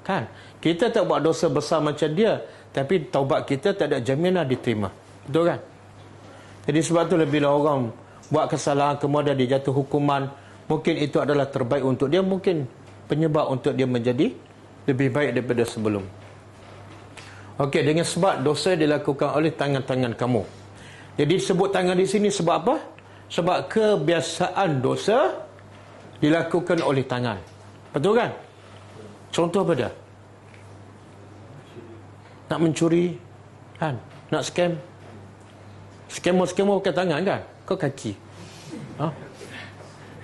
Kan? Kita tak buat dosa besar macam dia, tapi taubat kita tak ada jaminan diterima. Betul kan? Jadi sebab tu bila orang buat kesalahan kemudian dia jatuh hukuman, mungkin itu adalah terbaik untuk dia, mungkin penyebab untuk dia menjadi lebih baik daripada sebelum. Okey, dengan sebab dosa dilakukan oleh tangan-tangan kamu. Jadi disebut tangan di sini sebab apa? Sebab kebiasaan dosa dilakukan oleh tangan. Betul kan? Contoh apa dia? Nak mencuri kan? Nak scam. Scammer pakai tangan kan? Kau kaki.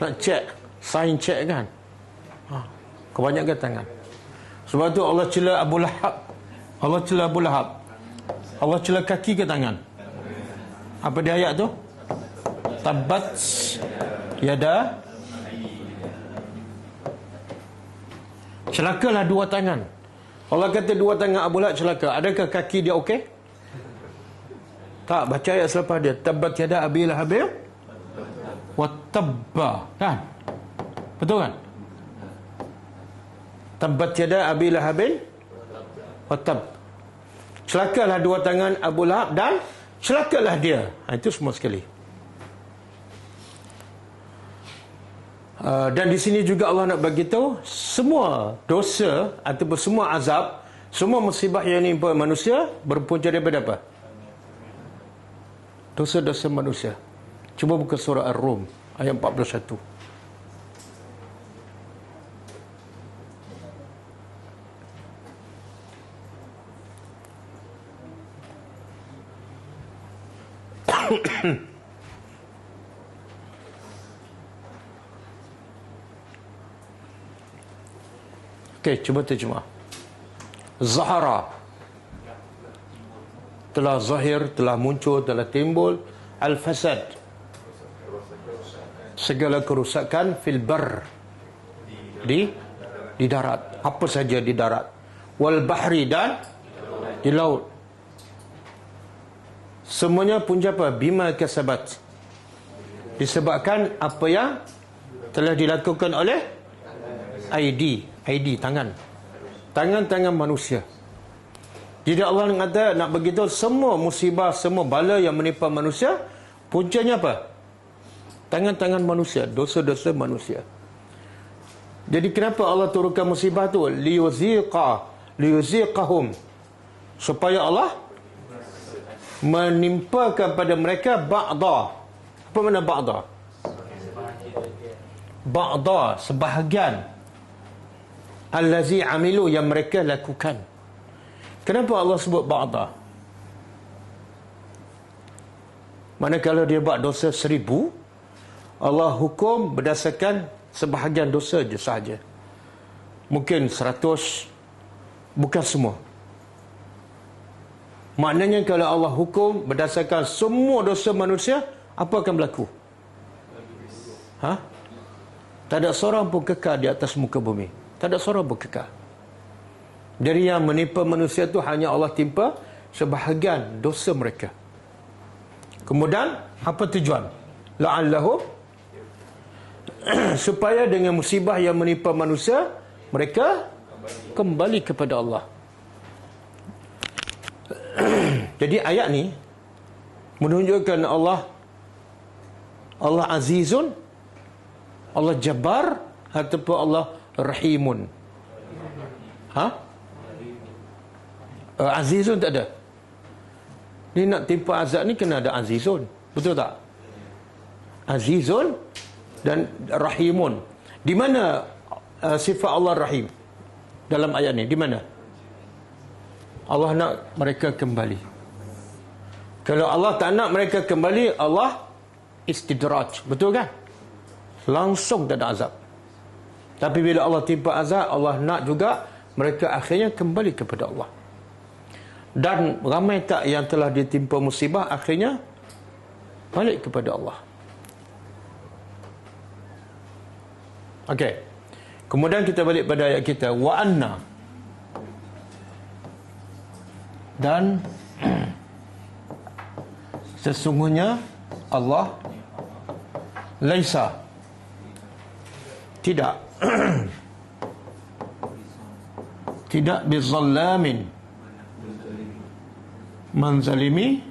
Nak check, sign check kan? Kebanyakan tangan. Sebab tu Allah cela Abu Lahab. Allah cela Abu Lahab. Allah cela kaki ke tangan? Apa dia ayat tu? Tabbat yada. Celakalah 2 tangan. Allah kata 2 tangan Abu Lahab celaka. Adakah kaki dia okey? Tak, baca ayat selepas dia. Tabbat yada Abi Lahab wa tabba. Kan? Betul kan? Tabbat yada Abi Lahab wa tab. Celakalah 2 tangan Abu Lahab dan celakalah dia. Itu semua sekali. Dan di sini juga Allah nak bagi tahu semua dosa ataupun semua azab, semua musibah yang menimpa manusia berpunca daripada apa? Dosa-dosa manusia. Cuba buka surah Ar-Rum ayat 41. Okey, cuba terjemah. Zahara, telah zahir, telah muncul, telah timbul. Al-fasad, segala kerusakan. Fil bar, di darat. Apa saja di darat. Wal bahri, dan di laut. Semuanya punca apa? Bima kasabat, disebabkan apa yang telah dilakukan oleh ID, tangan manusia. Jadi Allah nak beritahu semua musibah, semua bala yang menimpa manusia, puncanya apa? Tangan-tangan manusia, dosa-dosa manusia. Jadi kenapa Allah turunkan musibah tu? Liyuziqahum, supaya Allah menimpakan pada mereka ba'da. Apa makna ba'da? Ba'da, sebahagian allazi amilu, yang mereka lakukan. Kenapa Allah sebut ba'da? Manakala dia buat dosa 1000, Allah hukum berdasarkan sebahagian dosa je sahaja. Mungkin 100, bukan semua. Maknanya kalau Allah hukum berdasarkan semua dosa manusia, apa akan berlaku? Tak ada seorang pun kekal di atas muka bumi. Tak ada seorang pun kekal. Dari yang menimpa manusia itu hanya Allah timpa sebahagian dosa mereka. Kemudian apa tujuan? La'allahu, supaya dengan musibah yang menimpa manusia, mereka kembali kepada Allah. Jadi ayat ni menunjukkan Allah Azizun, Allah Jabbar, ataupun Allah Rahimun. Azizun tak ada. Ni nak timpa azab ni kena ada Azizun. Betul tak? Azizun dan Rahimun. Di mana sifat Allah Rahim dalam ayat ni? Di mana? Allah nak mereka kembali. Kalau Allah tak nak mereka kembali, Allah istidraj. Betul kan? Langsung tak ada azab. Tapi bila Allah timpa azab, Allah nak juga mereka akhirnya kembali kepada Allah. Dan ramai tak yang telah ditimpa musibah akhirnya balik kepada Allah. Okey. Kemudian kita balik pada ayat kita, wa anna, dan sesungguhnya Allah laisa, tidak tidak bizallamin, menzalimi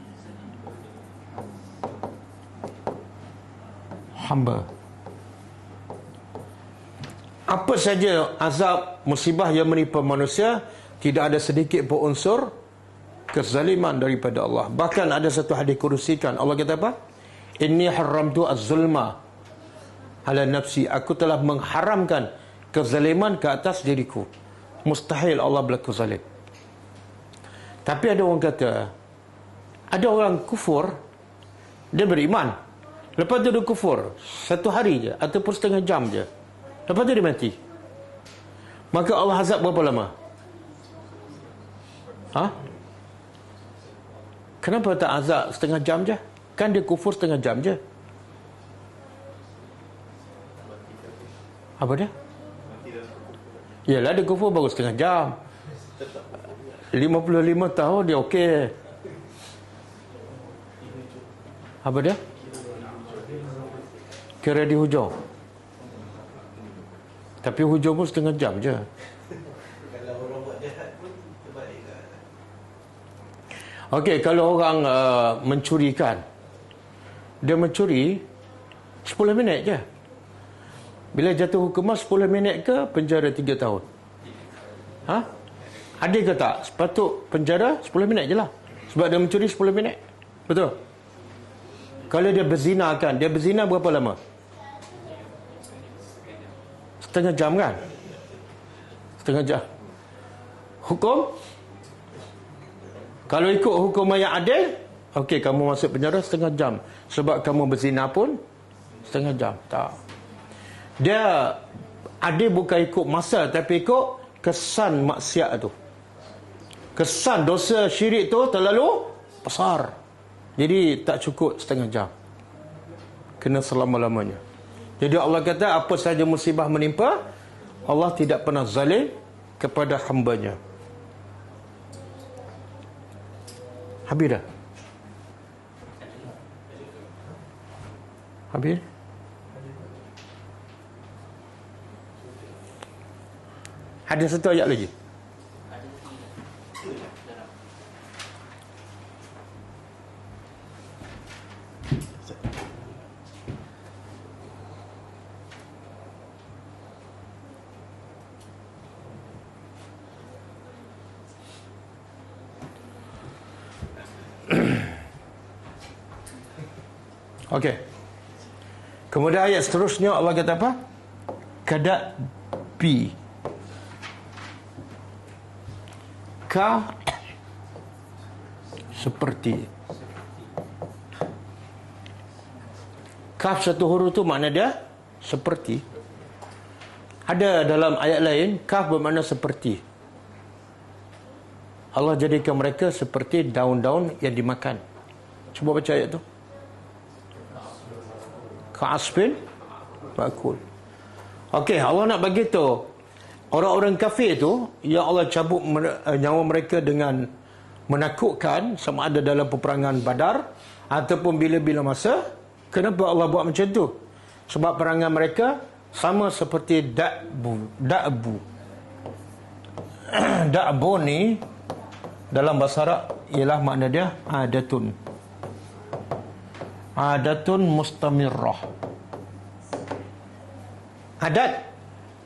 hamba. Apa saja azab musibah yang menimpa manusia, tidak ada sedikit pun unsur kezaliman daripada Allah. Bahkan ada satu hadis kudusikan, Allah kata apa? Inni haramtu az-zulma ala nafsi. Aku telah mengharamkan kezaliman ke atas diriku. Mustahil Allah berlaku zalim. Tapi ada orang kata, ada orang kufur, dia beriman, lepas tu dia kufur 1 hari je ataupun setengah jam je, lepas tu dia mati. Maka Allah azab berapa lama? Kenapa tak azab setengah jam je? Kan dia kufur setengah jam je. Apa dia? Yalah, dia kufur baru setengah jam. 55 tahun dia okey. Apa dia? Kira di hujung. Tapi hujung pun setengah jam je. Okey, kalau orang mencurikan, dia mencuri 10 minit je. Bila jatuh hukuman 10 minit ke penjara 3 tahun? Ada ke tak? Sepatut penjara 10 minit je lah. Sebab dia mencuri 10 minit. Betul? Kalau dia berzina kan, dia berzina berapa lama? Setengah jam kan? Setengah jam. Hukum? Kalau ikut hukum yang adil, okey, kamu masuk penjara setengah jam. Sebab kamu berzina pun setengah jam. Tak. Dia adil bukan ikut masa, tapi ikut kesan maksiat tu. Kesan dosa syirik tu terlalu besar. Jadi tak cukup setengah jam. Kena selama-lamanya. Jadi Allah kata, apa sahaja musibah menimpa, Allah tidak pernah zalim kepada hamba-Nya. Habis dah? Habis? Ada satu ayat lagi. Okey. Kemudian ayat seterusnya Allah kata apa? Kadak bi. Ka seperti. Kaf satu huruf tu makna dia seperti. Ada dalam ayat lain kaf bermakna seperti. Allah jadikan mereka seperti daun-daun yang dimakan. Cuba baca ayat tu. Ka'asfin ma'kul. Okey, Allah nak bagi tahu orang-orang kafir tu yang Allah cabut nyawa mereka dengan menakutkan, sama ada dalam peperangan Badar ataupun bila-bila masa. Kenapa Allah buat macam tu? Sebab perangan mereka sama seperti da'bu. Da'bu ni dalam bahasa Arab ialah makna dia adatun. Adatun mustamirrah. Adat,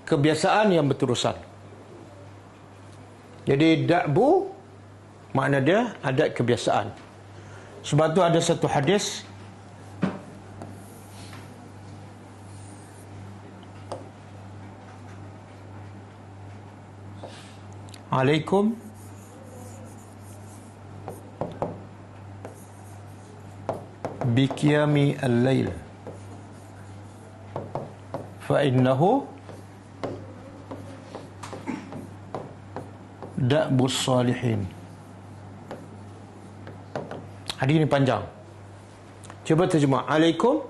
kebiasaan yang berterusan. Jadi da'bu makna dia adat kebiasaan. Sebab tu ada satu hadis Alaikum biqiyami al-lail fa innahu da'bus salihin. Hadis ini panjang. Cuba terjemah. Alaikum,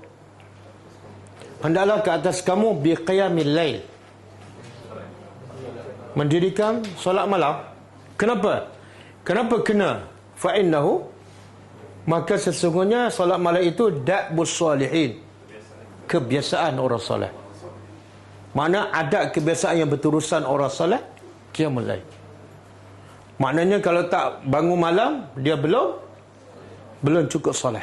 hendaklah ke atas kamu biqiyamil lail, mendirikan solat malam. Kenapa? Kenapa kena? Fa innahu, maka sesungguhnya solat malam itu da'bus salihin, kebiasaan orang soleh. Mana ada kebiasaan yang berterusan orang soleh, qiyamul lail. Maknanya kalau tak bangun malam, dia belum cukup soleh,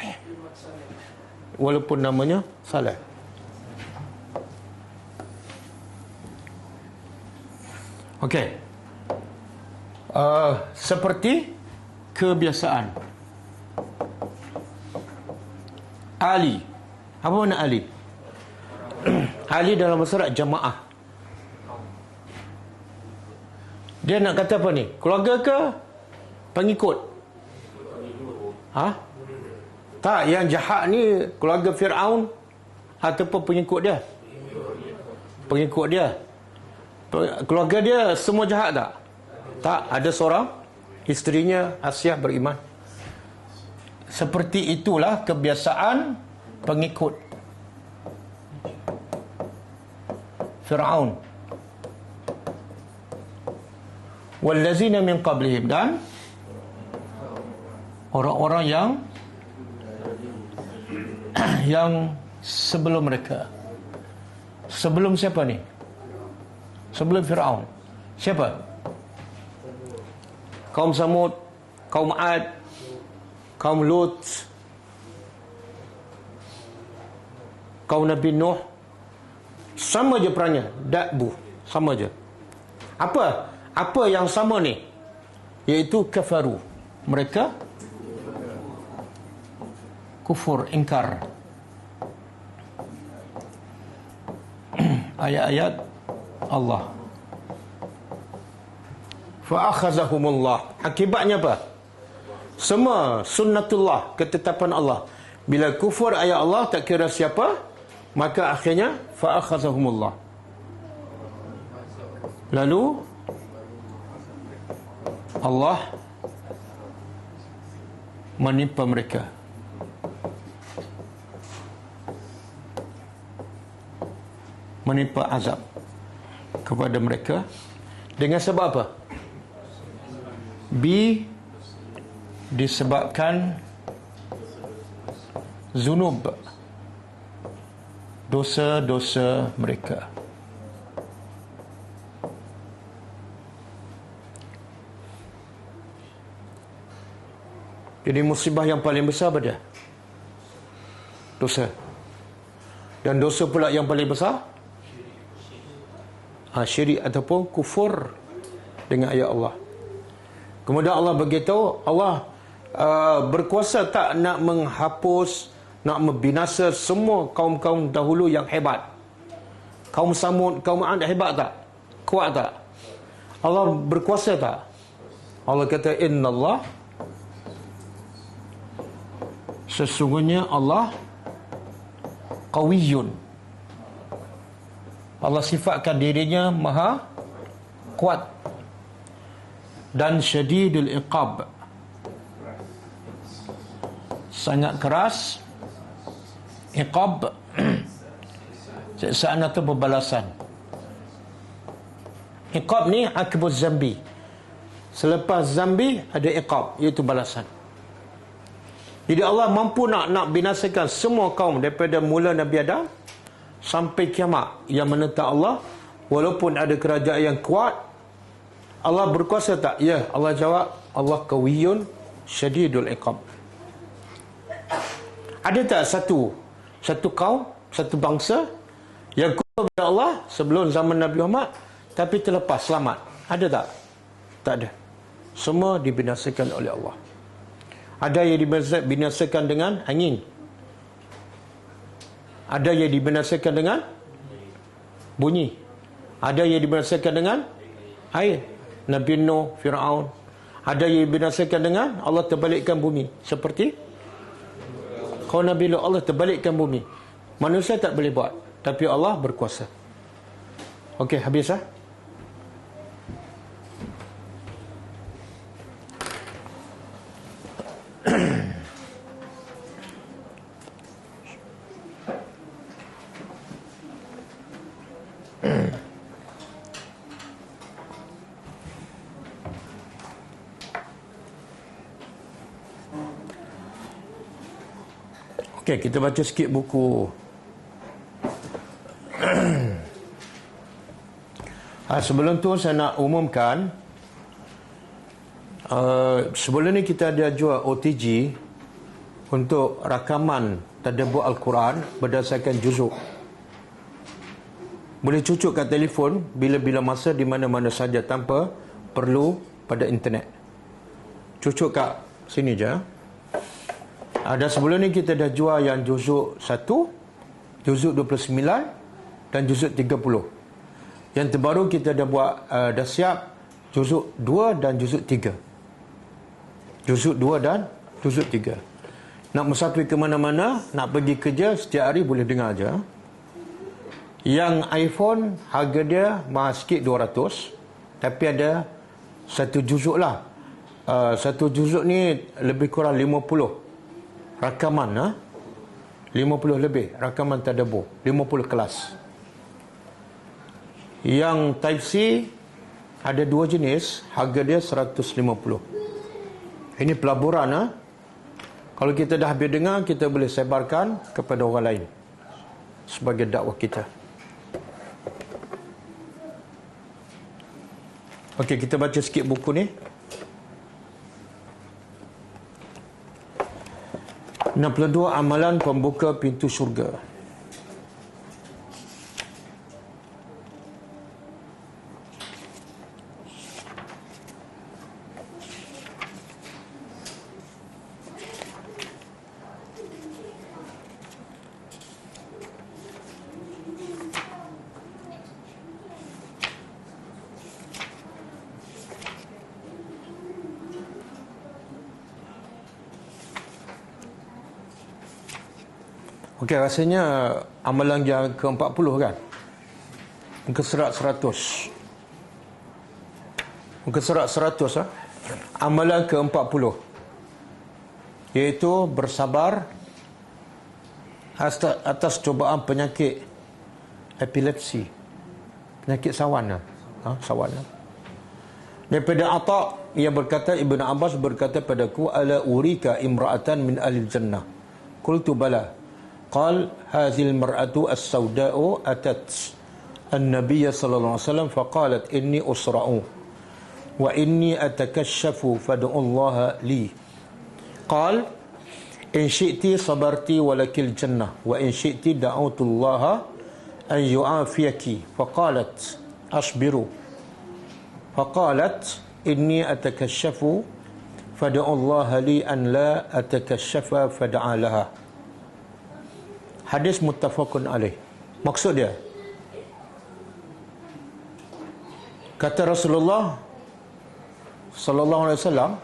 walaupun namanya soleh. Okey. Seperti kebiasaan. Ali. Apa makna Ali? Ali dalam bahasa Arab jamaah. Dia nak kata apa ni? Keluarga ke pengikut? Tak, yang jahat ni keluarga Fir'aun ataupun pengikut dia? Pengikut dia. Keluarga dia semua jahat tak? Tak, ada seorang isterinya Asyah beriman. Seperti itulah kebiasaan pengikut Fir'aun. Wallazina min qablihim, dan orang-orang yang sebelum mereka. Sebelum siapa ni? Sebelum Fir'aun. Siapa? Kaum Samud, kaum Ad, kaum Lut, kaum Nabi Nuh. Sama je perannya, da'bu, sama je. Apa yang sama ni? Iaitu kafaru. Mereka kufur, ingkar ayat-ayat Allah. Fa akhazahumullah. Akibatnya apa? Semua sunnatullah, ketetapan Allah. Bila kufur ayat Allah, tak kira siapa, maka akhirnya fa akhazahumullah. Lalu Allah menimpa mereka. Menimpa azab kepada mereka dengan sebab apa? Disebabkan zunub, dosa-dosa mereka. Jadi musibah yang paling besar apa dia? Dosa. Dan dosa pula yang paling besar, syirik ataupun kufur dengan ayat Allah. Kemudian Allah beritahu, Allah berkuasa tak nak menghapus, nak membinasa semua kaum-kaum dahulu yang hebat. Kaum Samud, kaum Ad hebat tak? Kuat tak? Allah berkuasa tak? Allah kata, innallah, sesungguhnya Allah qawiyyun. Allah sifatkan dirinya maha kuat dan syadidul iqab, sangat keras iqab, siksaan atau pembalasan. Iqab ni akibuz zambi, selepas zambi ada iqab, iaitu balasan. Jadi Allah mampu nak binasakan semua kaum daripada mula Nabi Adam sampai kiamat yang menentang Allah, walaupun ada kerajaan yang kuat. Allah berkuasa tak? Ya, Allah jawab, Allah qawiyyun syadidul iqab. Ada tak satu kaum, satu bangsa yang kufur kepada Allah sebelum zaman Nabi Muhammad tapi terlepas selamat? Ada tak? Tak ada. Semua dibinasakan oleh Allah. Ada yang dibinasakan dengan angin, ada yang dibinasakan dengan bunyi, ada yang dibinasakan dengan air. Nabi Nuh, Fir'aun. Ada yang binasakan dengan Allah terbalikkan bumi. Seperti kau Nabi Lut, Allah terbalikkan bumi. Manusia tak boleh buat, tapi Allah berkuasa. Okey, habis ah. Okey, kita baca sikit buku. Sebelum tu saya nak umumkan, sebelum ni kita ada jual OTG untuk rakaman tadabbur Al-Quran berdasarkan juzuk. Boleh cucuk kat telefon bila-bila masa di mana-mana saja tanpa perlu pada internet. Cucuk kat sini je. Ada sebelum ni kita dah jual yang juzuk 1, juzuk 29 dan juzuk 30. Yang terbaru kita dah buat, dah siap juzuk 2 dan juzuk 3. Juzuk 2 dan juzuk 3. Nak musafir ke mana-mana, nak pergi kerja, setiap hari boleh dengar je. Yang iPhone harga dia mahal sikit 200, tapi ada satu juzuk lah. Satu juzuk ni lebih kurang 50 rakaman, 50 lebih rakaman tadabbur, 50 kelas. Yang Type C ada dua jenis, harga dia 150. Ini pelaburan. Kalau kita dah habis dengar, kita boleh sebarkan kepada orang lain sebagai dakwah kita. Okey, kita baca sikit buku ni. 62 amalan pembuka pintu syurga. Okey, rasanya amalan yang ke-40 kan? Muka surat 100. Muka surat 100 Amalan ke-40, iaitu bersabar atas cubaan penyakit epilepsi, penyakit sawan. Sawan. Daripada Atha yang berkata, Ibn Abbas berkata padaku, ala urika imra'atan min ahli jannah. Qultu bala. قال هذه المرأة السوداء أتت النبي صلى الله عليه وسلم فقالت إني أسرع وإني أتكشف فادعوا الله لي. قال إن شئت صبرت ولك الجنة وإن شئت دعوت الله أن يعافيك. فقالت أصبر. فقالت إني أتكشف فادعوا الله لي أن لا أتكشف فدعا لها. Hadis muttafaqun alaih. Maksud dia, kata Rasulullah sallallahu alaihi wasallam,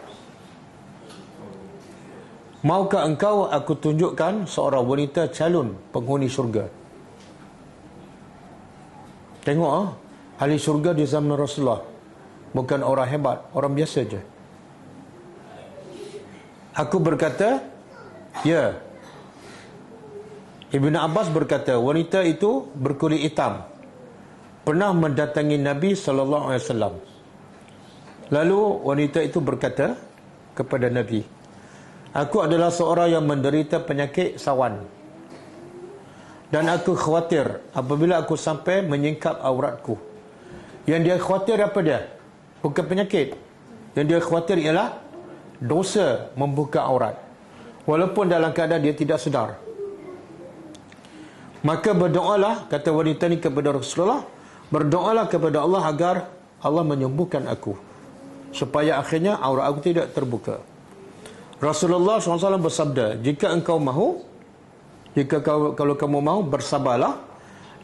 maukah engkau aku tunjukkan seorang wanita calon penghuni syurga? Tengok ahli syurga di zaman Rasulullah bukan orang hebat, orang biasa je. Aku berkata, ya. Ibn Abbas berkata, wanita itu berkulit hitam, pernah mendatangi Nabi SAW. Lalu wanita itu berkata kepada Nabi, aku adalah seorang yang menderita penyakit sawan, dan aku khawatir apabila aku sampai menyingkap auratku. Yang dia khawatir apa dia? Bukan penyakit. Yang dia khawatir ialah dosa membuka aurat, walaupun dalam keadaan dia tidak sedar. Maka berdoalah, kata wanita ni kepada Rasulullah, berdoalah kepada Allah agar Allah menyembuhkan aku, supaya akhirnya aurat aku tidak terbuka. Rasulullah SAW bersabda, jika engkau mahu, kalau kamu mahu, bersabarlah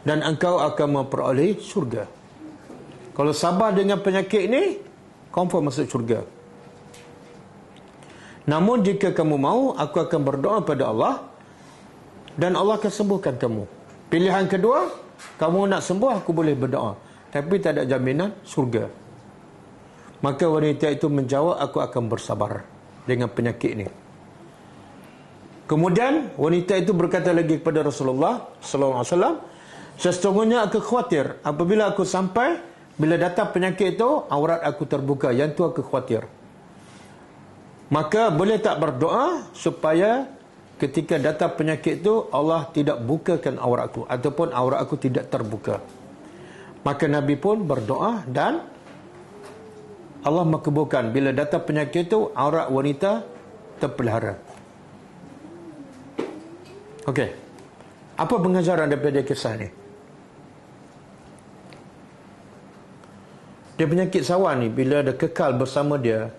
dan engkau akan memperoleh syurga. Kalau sabar dengan penyakit ni, confirm masuk syurga. Namun jika kamu mau, aku akan berdoa pada Allah dan Allah akan sembuhkan kamu. Pilihan kedua, kamu nak sembuh, aku boleh berdoa, tapi tak ada jaminan syurga. Maka wanita itu menjawab, aku akan bersabar dengan penyakit ini. Kemudian wanita itu berkata lagi kepada Rasulullah sallallahu alaihi wasallam, sesungguhnya aku khawatir apabila aku sampai, bila datang penyakit itu, aurat aku terbuka. Yang tu aku khawatir. Maka boleh tak berdoa supaya ketika datang penyakit itu Allah tidak bukakan auratku ataupun aurat aku tidak terbuka. Maka Nabi pun berdoa dan Allah makbulkan. Bila datang penyakit itu, aurat wanita terpelihara. Okey. Apa pengajaran daripada kisah ni? Dia penyakit sawan ni, bila ada kekal bersama dia,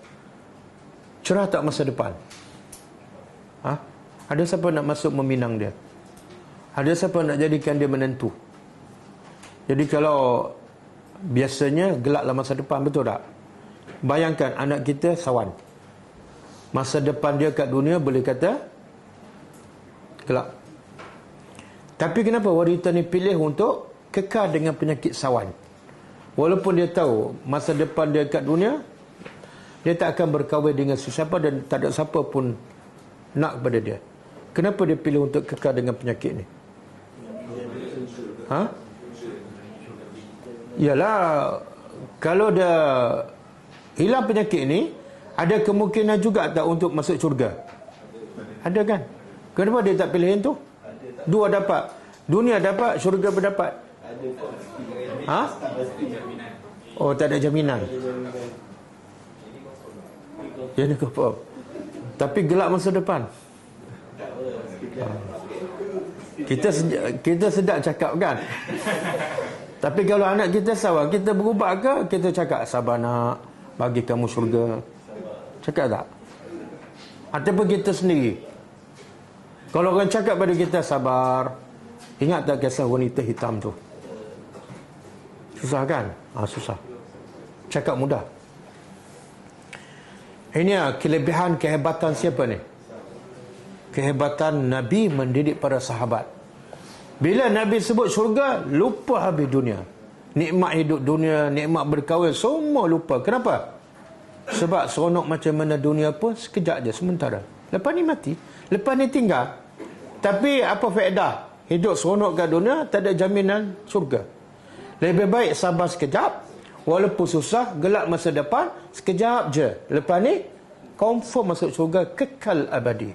cerah tak masa depan? Ada siapa nak masuk meminang dia? Ada siapa nak jadikan dia menentu? Jadi kalau biasanya gelaplah masa depan, betul tak? Bayangkan anak kita sawan, masa depan dia kat dunia boleh kata gelap. Tapi kenapa wanita ni pilih untuk kekal dengan penyakit sawan? Walaupun dia tahu masa depan dia kat dunia, dia tak akan berkahwin dengan sesiapa dan tak ada siapa pun nak kepada dia. Kenapa dia pilih untuk kekal dengan penyakit ni? Yalah, kalau dia hilang penyakit ni, ada kemungkinan juga tak untuk masuk syurga? Ada kan? Kenapa dia tak pilih yang tu? Dua dapat. Dunia dapat, syurga berdapat. Oh, tak ada jaminan. Jadi confirm. Tapi gelap masa depan. Kita sedap cakap kan? Tapi kalau anak kita sawan, kita berubah ke? Kita cakap, sabar nak, bagi kamu syurga. Cakap tak? Ataupun kita sendiri? Kalau orang cakap pada kita, sabar. Ingat tak kisah wanita hitam tu? Susah kan? Susah. Cakap mudah. Ini kelebihan, kehebatan siapa ni? Kehebatan Nabi mendidik para sahabat. Bila Nabi sebut syurga, lupa habis dunia. Nikmat hidup dunia, nikmat berkahwin, semua lupa. Kenapa? Sebab seronok macam mana dunia pun sekejap je, sementara. Lepas ni mati, lepas ni tinggal. Tapi apa faedah? Hidup seronok kat dunia, tak ada jaminan syurga. Lebih baik sabar sekejap, walaupun susah, gelap masa depan, sekejap je. Lepas ni, confirm masuk syurga, kekal abadi.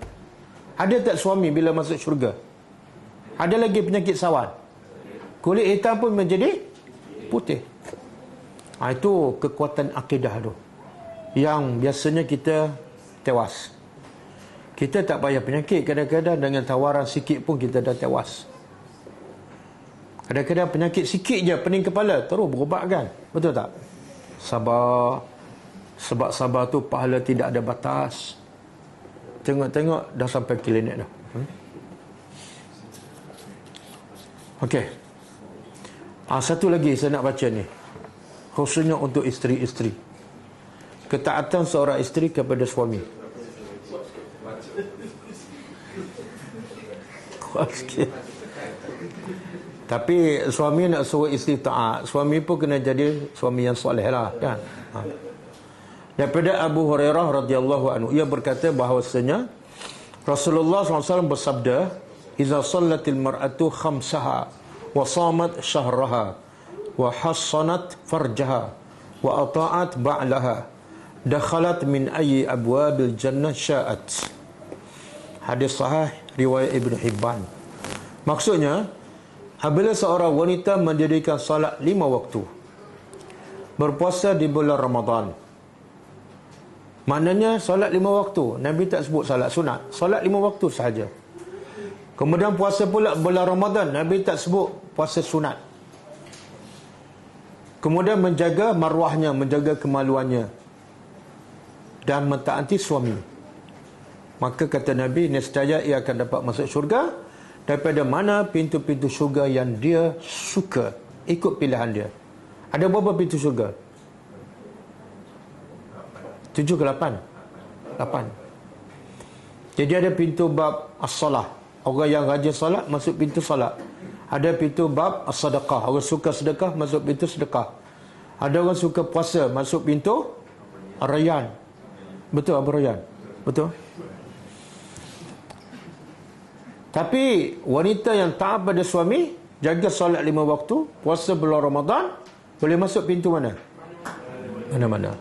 Ada tak suami bila masuk syurga? Ada lagi penyakit sawan, kulit hitam pun menjadi putih. Itu kekuatan akidah tu, yang biasanya kita tewas. Kita tak payah penyakit, kadang-kadang dengan tawaran sikit pun kita dah tewas. Kadang-kadang penyakit sikit je, pening kepala, terus berubat kan? Betul tak? Sabar. Sebab sabar tu pahala tidak ada batas. Tengok-tengok dah sampai klinik dah. Okey. Satu lagi saya nak baca ni, khususnya untuk isteri-isteri. Ketaatan seorang isteri kepada suami. Kuat sikit. Tapi suami nak suruh isteri taat, suami pun kena jadi suami yang soleh lah kan. Daripada Abu Hurairah radhiyallahu anhu, ia berkata bahawasanya Rasulullah SAW bersabda, "Iza sallatil mar'atu khamsaha wa samat syahraha wa hassanat farjaha wa ata'at ba'laha dakhalat min ayyi abwabil jannah sya'at." Hadis sahih riwayat Ibn Hibban. Maksudnya, apabila seorang wanita mendirikan salat 5 waktu, berpuasa di bulan Ramadan, maknanya salat 5 waktu. Nabi tak sebut salat sunat, salat 5 waktu sahaja. Kemudian puasa pula bulan Ramadan, Nabi tak sebut puasa sunat. Kemudian menjaga maruahnya, menjaga kemaluannya dan mentaati suami. Maka kata Nabi, nescaya ia akan dapat masuk syurga daripada mana pintu-pintu syurga yang dia suka, ikut pilihan dia. Ada berapa pintu syurga? 7 ke 8? 8. Jadi ada pintu bab as-salah. Orang yang rajin solat masuk pintu solat. Ada pintu bab as-sadaqah. Orang suka sedekah masuk pintu sedekah. Ada orang suka puasa masuk pintu ar-rayyan. Betul, Abu Rayyan? Betul? Tapi wanita yang taat pada suami, jaga solat 5 waktu, puasa bulan Ramadan, boleh masuk pintu mana? Mana-mana.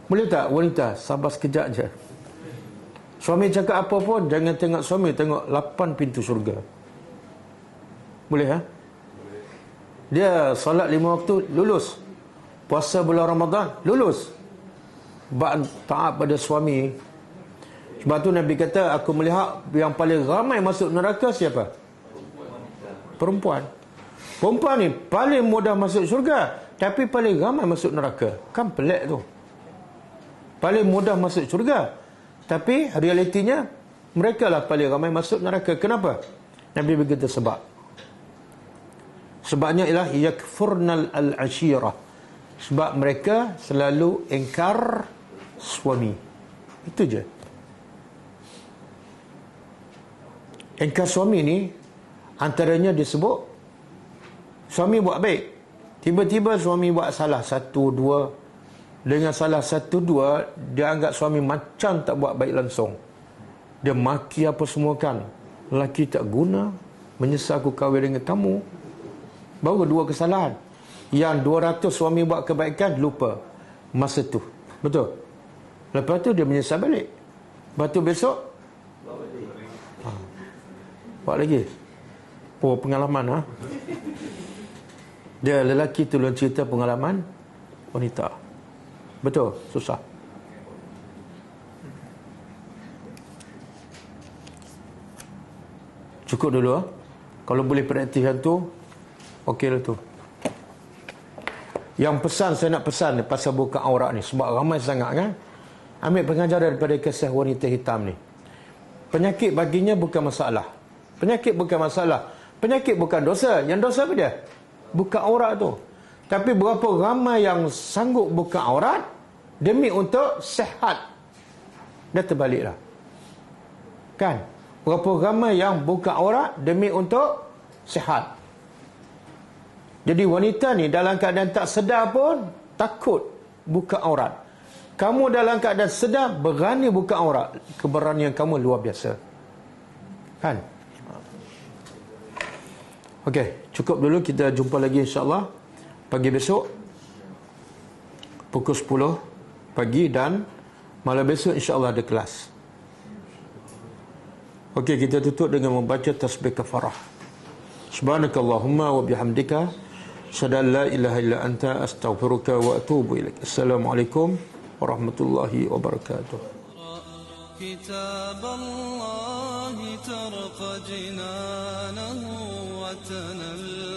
Boleh tak wanita sabar sekejap je? Suami cakap apa pun, jangan tengok suami, tengok 8 pintu syurga. Boleh, ha? Dia solat 5 waktu, lulus. Puasa bulan Ramadan, lulus. Taat pada suami. Sebab tu Nabi kata, aku melihat yang paling ramai masuk neraka siapa? Perempuan. Perempuan ni paling mudah masuk syurga, tapi paling ramai masuk neraka. Kan pelik tu. Paling mudah masuk syurga, tapi realitinya mereka lah paling ramai masuk neraka. Kenapa? Nabi berkata sebab. Sebabnya ialah yakfurnal al-ashirah. Sebab mereka selalu ingkar suami. Itu je. Ingkar suami ni antaranya disebut suami buat baik, tiba-tiba suami buat salah 1, 2. Dengan salah 1, 2, dia anggap suami macam tak buat baik langsung. Dia maki apa semua kan. Lelaki tak guna, menyesal aku kahwin dengan kamu. Baru 2 kesalahan. Yang 200 suami buat kebaikan, lupa masa tu. Betul? Lepas tu dia menyesal balik. Lepas tu besok buat lagi. Oh, pengalaman, ha? Dia lelaki tu cerita pengalaman wanita. Betul, susah. Cukup dulu, ha? Kalau boleh praktiskan tu, okey lah tu. Yang pesan saya nak pesan ni pasal buka aurat ni, sebab ramai sangat kan. Ambil pengajaran daripada kisah wanita hitam ni. Penyakit baginya bukan masalah. Penyakit bukan masalah. Penyakit bukan dosa. Yang dosa apa dia? Buka aurat tu. Tapi berapa ramai yang sanggup buka aurat demi untuk sihat? Dah terbaliklah. Kan? Berapa ramai yang buka aurat demi untuk sihat? Jadi wanita ni dalam keadaan tak sedar pun takut buka aurat. Kamu dalam keadaan sedar berani buka aurat. Keberanian kamu luar biasa. Kan? Okey, cukup dulu. Kita jumpa lagi insya-Allah pagi besok pukul 10 pagi dan malam besok insya-Allah ada kelas. Okey, kita tutup dengan membaca tasbih kafarah. Subhanakallahumma wa bihamdika asyhadu an la ilaha illa anta astaghfiruka wa atubu ilaik. Assalamualaikum warahmatullahi wabarakatuh. كتاب الله ترق جنانه وتنل